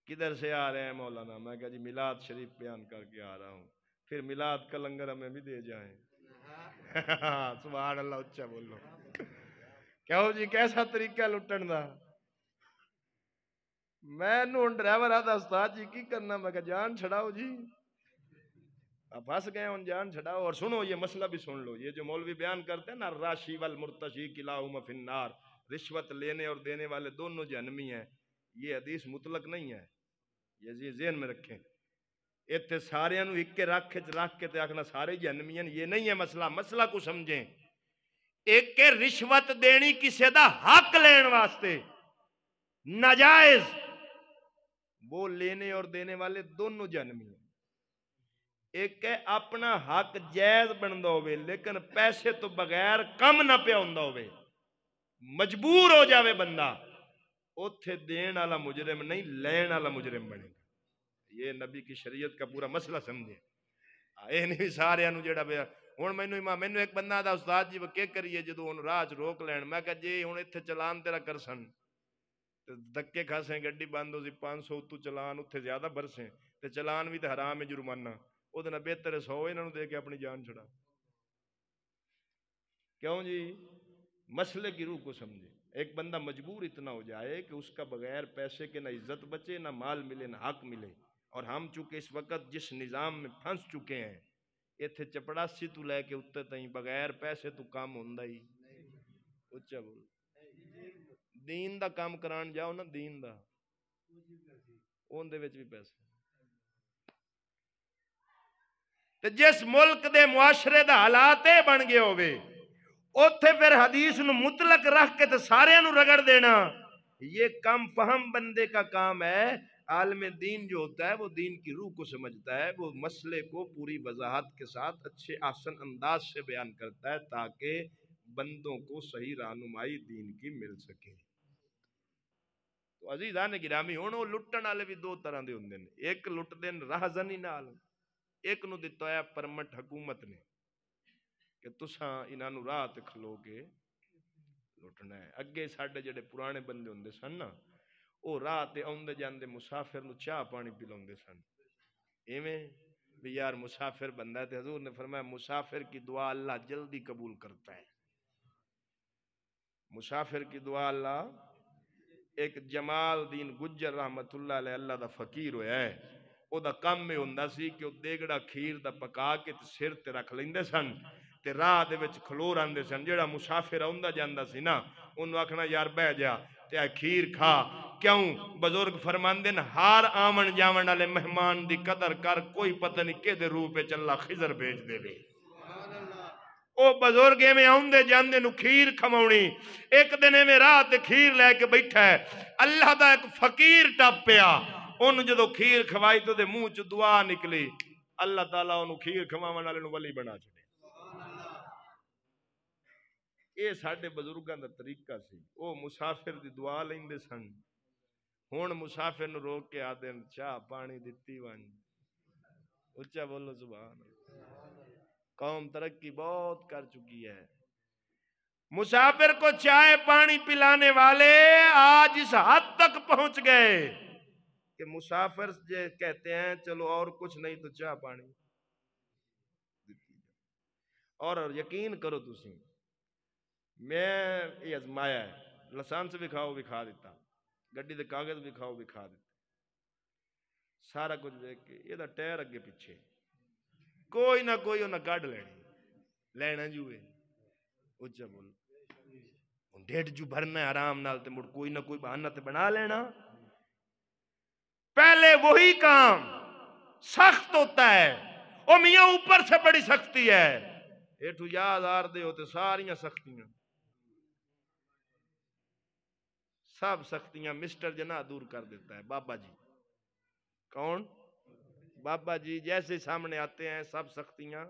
S1: کدھر سے آ رہے ہیں مولانا میں کہا جی میلاد شریف بیان کر کے آ رہا ہوں پھر میلاد کا لنگر ہمیں بھی دے جائیں سبحان اللہ اچھا بولو کہو جی کیسا طریقہ لٹن دا میں نوں ڈرائیور آدھا استاد جی کی کرنا میں کہا جان چھڑاؤ جی اب پھنس گئے ان جان چھڑاؤ اور سنو یہ مسئلہ بھی سن لو یہ جو مولوی بیان کرتے ہیں نا راشی والمرتشی کلاہما فی النار رشوت لینے اور دینے والے دونوں جہنمی ہیں یہ حدیث مطلق نہیں ہے یہ ذہن میں رکھیں اتنے سارے نو ایک رکھ کے تے آکھنا سارے جہنمی ہیں یہ نہیں ہے مسئلہ کو سمجھیں ایک کے رشوت دینی کسی دا حق لین واسطے ناجائز وہ لینے اور دینے والے دونوں جہنمی ہیں ایک ہے اپنا حق جائز بندا ہوئے لیکن پیسے تو بغیر کم نہ پیا ہوندا ہوئے مجبور ہو جاوے بندہ اوتھے دین والا مجرم نہیں لین والا مجرم بنے گا یہ نبی کی شریعت کا پورا مسئلہ سمجھے اے نہیں سارے نو جڑا ہن مینوں ایک بندہ دا استاد جی کہ کریے جدوں ہن راہ روک لین میں کہ جی ہن ایتھے چلان تیرا کرسن تے دھکے کھاسیں گڈی بند ہو سی 500 تو چلان اوتھے زیادہ برسیں تے چلان بھی تے حرام ہے جرمانہ او دے نال بہتر 100 انہاں نوں دے کے اپنی جان چھڑا کیوں جی مسئلے کی روح کو سمجھے ایک بندہ مجبور اتنا ہو جائے کہ اس کا بغیر پیسے کے نہ عزت بچے نہ مال ملے نہ حق ملے اور ہم چونکہ اس وقت جس نظام میں پھنس چکے ہیں ایتھے چپڑاسی تو لے کے اتنے تائیں بغیر پیسے تو کام ہوندا ہی اچھا بول دین دا کام کران جاؤ نا دین دا اون دے وچ بھی پیسے تے جس ملک دے معاشرے دا حالات بن گئے ہوئے اوتھے پھر حدیث نو مطلق رکھ کے تے سارے نو رگڑ دینا یہ کم فہم بندے کا کام ہے عالم دین جو ہوتا ہے وہ دین کی روح کو سمجھتا ہے وہ مسئلے کو پوری وضاحت کے ساتھ اچھے آسن انداز سے بیان کرتا ہے تاکہ بندوں کو صحیح رہنمائی دین کی مل سکے تو عزیزان گرامی ہن او لٹن والے بھی دو طرح دے ہوندے نے ایک لٹ دین راہزنی نال ایک نو دتا ہے پرمٹ حکومت نے کہ تساں انہاں نوں راہ تے کھلو کے لٹنا ہے اگے ساڈے جڑے پرانے بندے ہوندے سن نا او راہ تے اوندے جاندے مسافر نو چاہ پانی پلاوندے سن ایویں بھی یار مسافر بندہ ہے تے حضور نے فرمایا مسافر کی دعا اللہ جلدی قبول کرتا ہے مسافر کی دعا اللہ ایک جمال دین گجر رحمت اللہ علیہ اللہ دا فقیر ہویا ہے او دا کم میں ہوندا سی کہ او دیگڑا کھیر دا پکا کے سر تے رکھ لیندے سن تے راہ دے وچ کھلو راندے سن جیڑا مسافر آوندا جاندا سی نا اونوں آکھنا یار بہ جا تے کھیر کھا کیوں بزرگ فرماندے نے ہر آون جاون والے مہمان دی قدر کر کوئی پتہ نہیں کدے روح وچ اللہ خضر بھیج دے وے او بزرگ میں آوندے جاندے نو کھیر کھماونی ایک دن میں راہ تے کھیر لے کے بیٹھا ہے اللہ دا ایک فقیر ٹپ پیا اون جدو کھیر کھوائی تو دے منہ چ دعا نکلی اللہ تعالیٰ اونوں کھیر کھواون والے نو ولی بنا چھڈے یہ ساڈے بزرگاں دا طریقہ سی، وہ مسافر دی دعا لیندے سن، ہن مسافر نو روک کے آدے چاہ پانی دتی ون، اچا بولو سبحان اللہ۔ قوم ترقی بہت کر چکی ہے، مسافر کو چائے پانی پلانے والے آج اس حد تک پہنچ گئے کہ مسافر جو کہتے ہیں چلو اور کچھ نہیں تو چائے پانی، اور یقین کرو تسی، میں یہ ازمایا ہے، لسانس وکھاؤ وکھا دیتا، گڈی دے کاغذ وکھاؤ وکھا دیتا، سارا کچھ دیکھ کے یہ ٹائر اگے پیچھے کوئی نہ کوئی انہیں کڈ لینی، لینا جو ہے اچھا بولو، ڈیڑھ جو بھرنا ہے آرام نال تے مڑ کوئی نہ کوئی بہانہ تے بنا لینا۔ پہلے وہی کام سخت ہوتا ہے، او میاں اوپر سے بڑی سختی ہے، ایٹھو یاد آر دے ہوتے ساریاں سختیاں، سب سختیاں مسٹر جناح دور کر دیتا ہے، بابا جی۔ کون؟ بابا جی جیسے سامنے آتے ہیں سب سختیاں،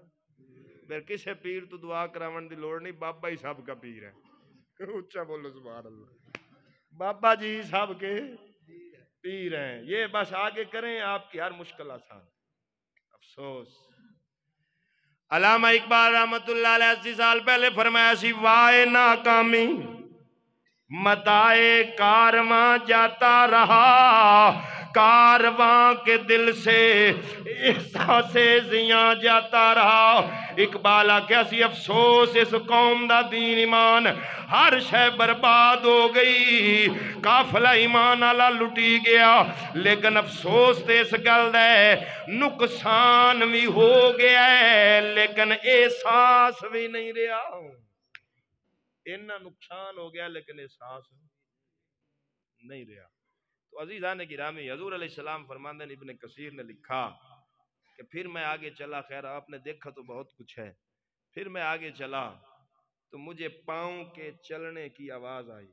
S1: پھر کسے پیر تو دعا کراون دی لوڑ نہیں، بابا ہی سب کا پیر ہے، اچھا بولو سبحان اللہ، بابا جی سب کے پیر ہیں، یہ بس آگے کریں آپ کی ہر مشکل آسان۔ افسوس علامہ اقبال رحمت اللہ علیہ 80 سال پہلے فرمایا سی، وائے ناکامی متائے کارواں جاتا رہا، کارواں کے دل سے احساس زیاں جاتا رہا۔ اقبال آکھیا سی افسوس اس قوم دا دین ایمان ہر شے برباد ہو گئی، قافلہ ایمان والا لٹی گیا، لیکن افسوس تے اس گل دا ہے نقصان بھی ہو گیا ہے لیکن احساس بھی نہیں رہا، اتنا نقصان ہو گیا لیکن احساس نہیں رہا۔ تو عزیزان گرامی، حضور علیہ السلام فرماندے ہیں، ابن کثیر نے لکھا کہ پھر میں آگے چلا، خیر آپ نے دیکھا تو بہت کچھ ہے، پھر میں آگے چلا تو مجھے پاؤں کے چلنے کی آواز آئی،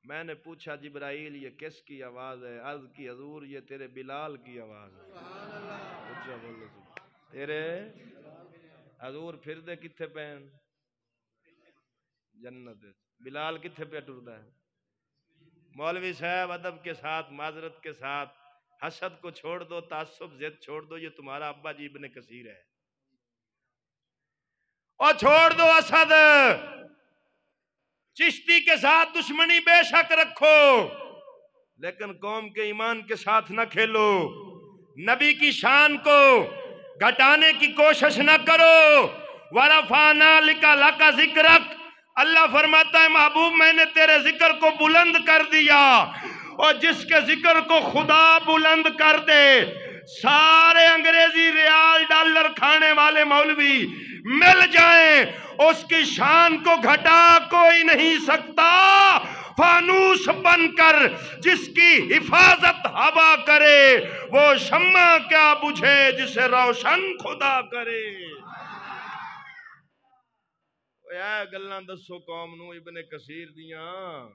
S1: میں نے پوچھا جبرائیل یہ کس کی آواز ہے؟ عرض کی حضور یہ تیرے بلال کی آواز ہے، تیرے حضور پھر دے کتھے پہن جنت، بلال کتھے پہ ٹردا ہے؟ مولوی صاحب ادب کے ساتھ معذرت کے ساتھ حسد کو چھوڑ دو، تعصب ضد چھوڑ دو، یہ تمہارا ابا جی ابن کثیر ہے، اور چھوڑ دو اسد چشتی کے ساتھ دشمنی بے شک رکھو لیکن قوم کے ایمان کے ساتھ نہ کھیلو، نبی کی شان کو گھٹانے کی کوشش نہ کرو، وَرَفَعْنَا لَكَ ذِكْرَكَ، اللہ فرماتا ہے محبوب میں نے تیرے ذکر کو بلند کر دیا، اور جس کے ذکر کو خدا بلند کر دے سارے انگریزی ریال ڈالر کھانے والے مولوی مل جائیں اس کی شان کو گھٹا کوئی نہیں سکتا، فانوس بن کر جس کی حفاظت ہوا کرے وہ شمع کیا بجھے جسے روشن خدا کرے۔ اے گلاں دسو قوم نو ابن کثیر دیاں،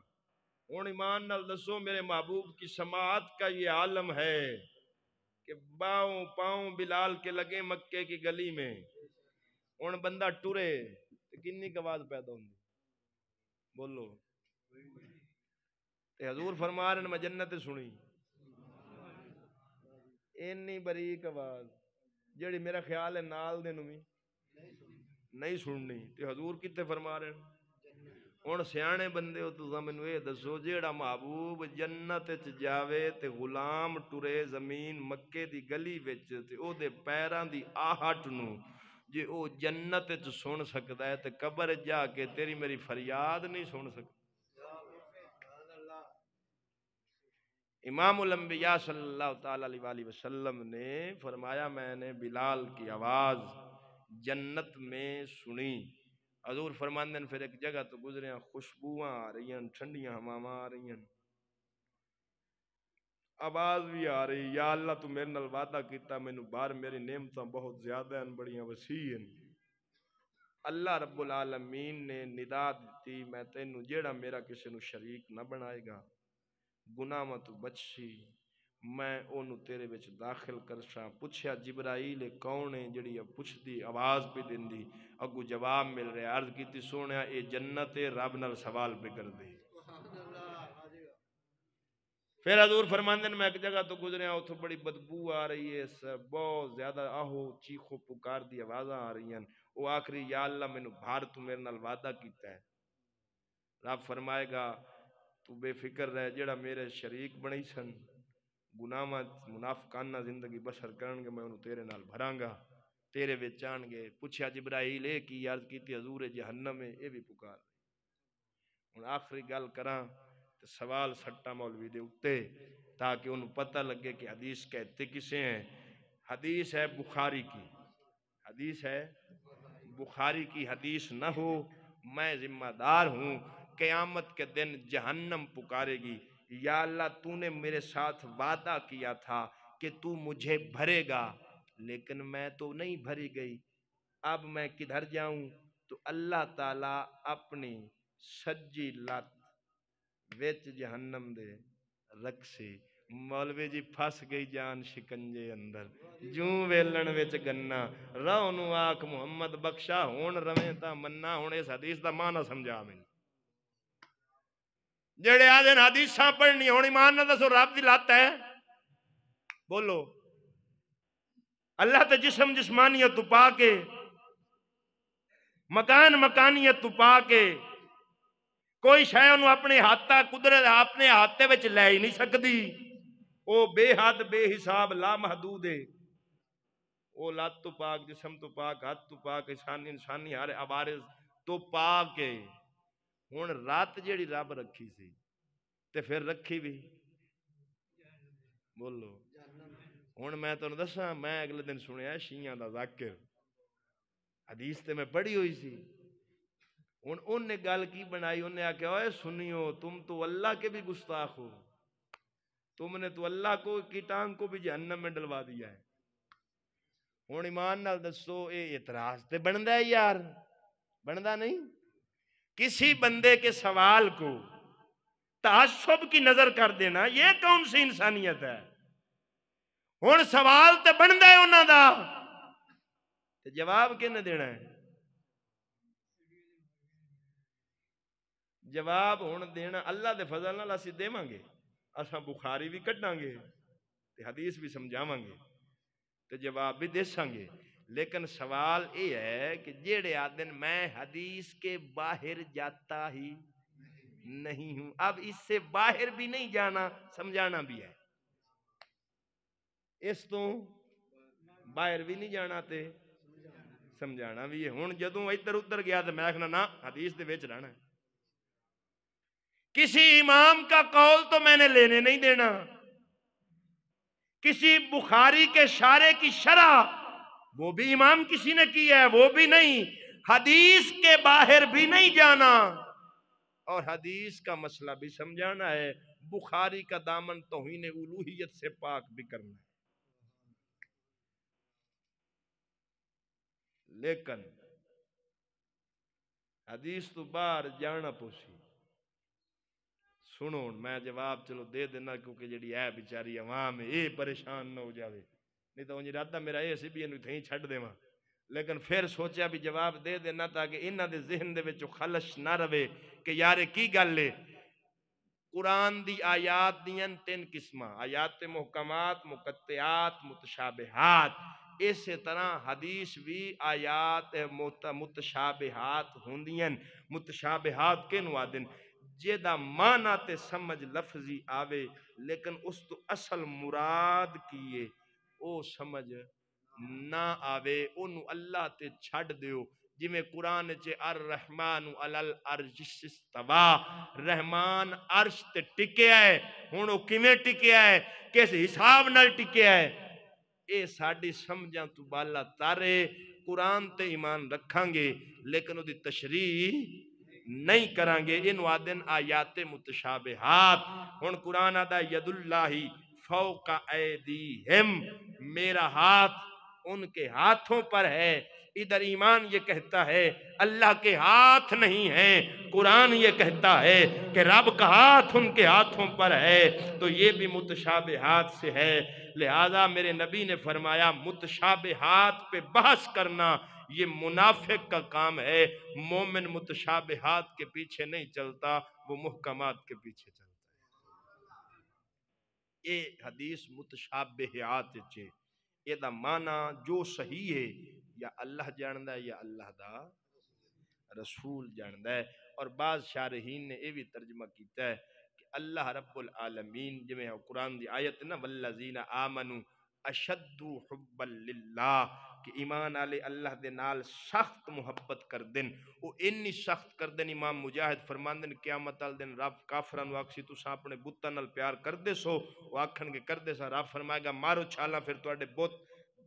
S1: ہن ایمان نال دسو میرے محبوب کی سماعت کا یہ عالم ہے کہ باؤں پاؤں بلال کے لگے مکے کی گلی میں، ہن بندہ ٹرے کنی آواز پیدا ہوندی بولو، تے حضور فرما رہے ہیں میں جنت سنی اینی باریک آواز جڑی میرا خیال ہے نال دے نو بھی نہیں سننی، تے حضور کتے فرما رہے ہیں؟ ہن سیانے بندے ہو تو مینوں اے دسو جیڑا محبوب جنت وچ جاوے تے غلام ٹرے زمین مکے دی گلی وچ تے او دے پیراں دی آہٹ نو جے او جنت وچ سن سکدا ہے تے قبر وچ جا کے تیری میری فریاد نہیں سن سکدا۔ امام الانبیاء صلی اللہ تعالی علیہ وآلہ وسلم نے فرمایا میں نے بلال کی آواز جنت میں سنی، حضور فرماندے ہیں پھر ایک جگہ تو گزرے ہیں خوشبوواں آ رہی ہیں، ٹھنڈیاں ہواواں آ رہی ہیں، آواز بھی آ رہی، یا اللہ تو میرے نال وعدہ کیتا مینوں بار میری نعمتاں بہت زیادہ ہیں، بڑیاں وسیع ہیں، اللہ رب العالمین نے ندا دیتی میں تینوں جیڑا میرا کسی نو شریک نہ بنائے گا گناہ تو بچ سی، میں اونوں تیرے وچ داخل کرساں. پوچھیا جبرائیل کون ہے جڑی پوچھدی آواز پہ دیندی؟ اگو جواب مل رہا. عرض کیتی سونیا اے جنت ہے، رب نال سوال پہ کر دے. پھر حضور فرماندے میں ایک جگہ تو گزریا، اتھوں بڑی بدبو آ رہی ہے، بہت زیادہ آہو چیخو پکار دی آوازاں آ رہی ہیں. وہ آخری یا اللہ مینوں بھار تو میرے نال وعدہ کیتا ہے. رب فرمائے گا تو بے فکر رہ، جڑا میرے شریک بنی سن گناہاں منافقانہ زندگی بسر کرن گے میں انہوں تیرے نال بھراں گا، تیرے وچ آن گے. پوچھا جبرائیل اے کی؟ عرض کیتی حضور جہنم ہے، اے بھی پکار. ہن آخری گل کراں تے سوال سٹا مولوی دے اُتے تاکہ انہوں پتہ لگے کہ حدیث کہتے کسے ہیں. حدیث ہے بخاری کی، حدیث ہے بخاری کی. حدیث نہ ہو میں ذمہ دار ہوں. قیامت کے دن جہنم پکارے گی، یا اللہ تو نے میرے ساتھ وعدہ کیا تھا کہ تو مجھے بھرے گا، لیکن میں تو نہیں بھری گئی، اب میں کدھر جاؤں؟ تو اللہ تعالی اپنی سجی لات وچ جہنم دے رکھ سی. مولوی جی پھس گئی جان شکنجے اندر، جوں ویلن وچ گنا. رو نو آکھ محمد بخشا ہون رویں تا منا. ہون اس حدیث دا معنی سمجھا میں. جڑے آدھے حدیثاں پڑھنی ہون ایمان نہ دسو رب دی لات ہے؟ بولو. اللہ تے جسم جسمانیت تو پا کے، مکان مکانیت تو پا کے، کوئی شے انہوں اپنے ہاتھا قدرت اپنے ہاتھے وچ لے ہی نہیں سکتی. او بے حد بے حساب لا محدود ہے. او لات تو پاک، جسم تو پاک، ہاتھ تو پاک، انسانی ہر عوارض تو پاک ہے. ہن رات جیڑی رب رکھی سی تے پھر رکھی بھی بولو. ہن میں تانوں دساں، میں اگلے دن سنیا شیعہ دا ذاکر، حدیث تے میں پڑھی ہوئی سی. ہن ان نے گل کی بنائی، انہیں آکھیا اوے سنیو تم تو اللہ کے بھی گستاخ ہو، تم نے تو اللہ کو کی ٹانگ کو بھی جہنم میں ڈلوا دیا ہے. ہن ایمان نال دسو اے اعتراض تے بندا ہے یار؟ بندا نہیں. کسی بندے کے سوال کو تعصب کی نظر کر دینا یہ کون سی انسانیت ہے؟ ہن سوال تے بندا ہے انہاں دا، تے جواب کنے دینا ہے؟ جواب ہن دینا اللہ دے فضل نال اسی دیواں گے. اساں بخاری بھی کڈاں گے تے حدیث بھی سمجھاواں گے تے جواب بھی دیساں گے. لیکن سوال یہ ہے کہ جیڑے آدن میں حدیث کے باہر جاتا ہی نہیں ہوں، اب اس سے باہر بھی نہیں جانا، سمجھانا بھی ہے. اس تو باہر بھی نہیں جانا تے سمجھانا بھی ہے. ہن جدوں ادھر ادھر گیا تے میں آکھنا نا حدیث دے وچ رہنا ہے. کسی امام کا قول تو میں نے لینے نہیں دینا، کسی بخاری کے شارح کی شرح وہ بھی امام کسی نے کی ہے وہ بھی نہیں. حدیث کے باہر بھی نہیں جانا اور حدیث کا مسئلہ بھی سمجھانا ہے. بخاری کا دامن توہین الوہیت سے پاک بھی کرنا ہے. لیکن حدیث تو باہر جانا پوسی. سنو میں جواب چلو دے دینا کیونکہ جڑی ہے بیچاری عوام ہے یہ پریشان نہ ہو جاوے، نہیں تو انجی ارادہ میرا یہ سی بھی انہوں تھیں چھڑ دیواں. لیکن پھر سوچیا بھی جواب دے دینا تاکہ انہاں دے ذہن دے وچ خلش نہ رہے کہ یار کی گل ہے. قرآن دی آیات دیاں 3 قسماں، آیات محکمات، مقطعات، متشابہات. اسی طرح حدیث بھی آیات متشابہات ہوندیاں. متشابہات کے نوادن جیدہ معنی تے سمجھ لفظی آوے لیکن اس تو اصل مراد کیے او سمجھ نہ آوے، انہوں اللہ تے چھڑ دیو. جی میں قرآن چے الرحمن علی العرش استوا، رحمان عرش تے ٹکیا ہے. ہونو کیویں ٹکیا ہے، کس حساب نال ٹکیا ہے، اے ساڑی سمجھاں تو بالا تارے. قرآن تے ایمان رکھاں گے لیکن وہ دی تشریح نہیں کریں گے. ان وادن آیات متشابہات. ہن قرآن آدھا ید اللہ فوق ایدیہم، میرا ہاتھ ان کے ہاتھوں پر ہے. ادھر ایمان یہ کہتا ہے اللہ کے ہاتھ نہیں ہیں، قرآن یہ کہتا ہے کہ رب کا ہاتھ ان کے ہاتھوں پر ہے، تو یہ بھی متشابہات سے ہے۔ لہذا میرے نبی نے فرمایا متشابہات پہ بحث کرنا یہ منافق کا کام ہے، مومن متشابہات کے پیچھے نہیں چلتا، وہ محکمات کے پیچھے چلتا ہے۔ یہ حدیث متشابہات چھے، یہ دا معنی جو صحیح ہے یا اللہ جاندہ ہے یا اللہ دا رسول جاندہ ہے۔ اور بعض شارحین نے یہ بھی ترجمہ کیتا ہے کہ اللہ رب العالمین جمیں قرآن دی آیت نا والذین آمنوا اشد حبا للہ کہ ایمان آلے اللہ دے نال سخت محبت کر دن، وہ انی سخت کر دن امام مجاہد فرماندن قیامت آل دن رب کافران واقسی تو سا اپنے بتان نال پیار کر دے سو، وہ آکھن کے کر دے سا، رب فرمائے گا مارو چھالا پھر توڑے بت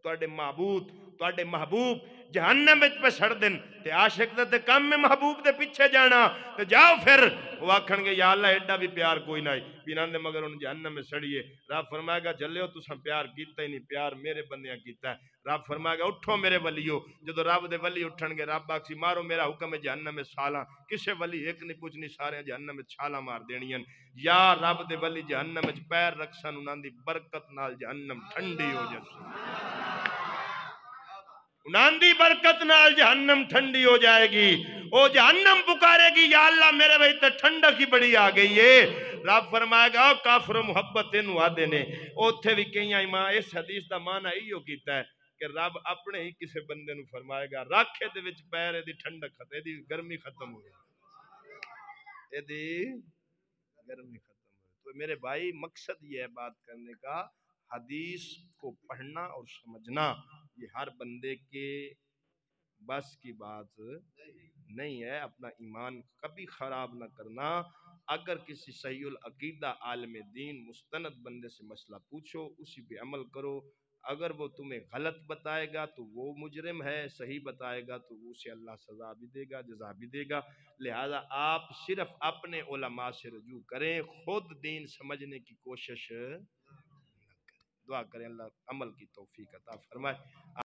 S1: توڑے معبود توڑے محبوب جہنم وچ پہ سڑ دن، تے عاشق دے کم میں محبوب دے پیچھے جانا، تے جاؤ پھر وہ آکھن گے یا اللہ ایڈا بھی پیار کوئی نہ بینان دے مگر ان جہنم میں سڑیے۔ رب فرمائے گا جلے تو سا پیار کیتا ہی نہیں، پیار میرے بندیاں کیتا ہے۔ رب فرمائے گا اٹھو میرے ولیو، جدو رب دے ولی اٹھن گے رب آکسی مارو میرا حکم ہے جہنم میں سالا، کسے ولی ایک نہیں پوچھنی سارے جہنم میں چھالا مار دینی ہیں۔ یا رب دے ولی جہنم میں پیر رکھسن انہاں دی برکت نال جہنم ٹھنڈی ہو جائے، انہاں دی برکت نال جہنم ٹھنڈی ہو جائے گی، او جہنم پکارے گی یا اللہ میرے بھائی تے ٹھنڈک ہی بڑی آ گئی ہے۔ رب فرمائے گا او کافر محبت انو آدھے نے، اوتھے بھی کہیں ایمان اس حدیث دا معنی ایو کیتا ہے کہ رب اپنے ہی کسے بندے نو فرمائے گا راکھے دے وچ پیر دی ٹھنڈک ختم، دی گرمی ختم ہو گئی، دی گرمی ختم ہو گئی۔ تو میرے بھائی مقصد یہ ہے بات کرنے کا، حدیث کو پڑھنا اور سمجھنا یہ ہر بندے کے بس کی بات نہیں ہے، اپنا ایمان کبھی خراب نہ کرنا۔ اگر کسی صحیح العقیدہ عالم دین مستند بندے سے مسئلہ پوچھو، اسی پہ عمل کرو، اگر وہ تمہیں غلط بتائے گا تو وہ مجرم ہے، صحیح بتائے گا تو اسے اللہ سزا بھی دے گا، جزا بھی دے گا۔ لہذا آپ صرف اپنے علماء سے رجوع کریں، خود دین سمجھنے کی کوشش نہ کریں۔ دعا کریں اللہ عمل کی توفیق عطا فرمائے۔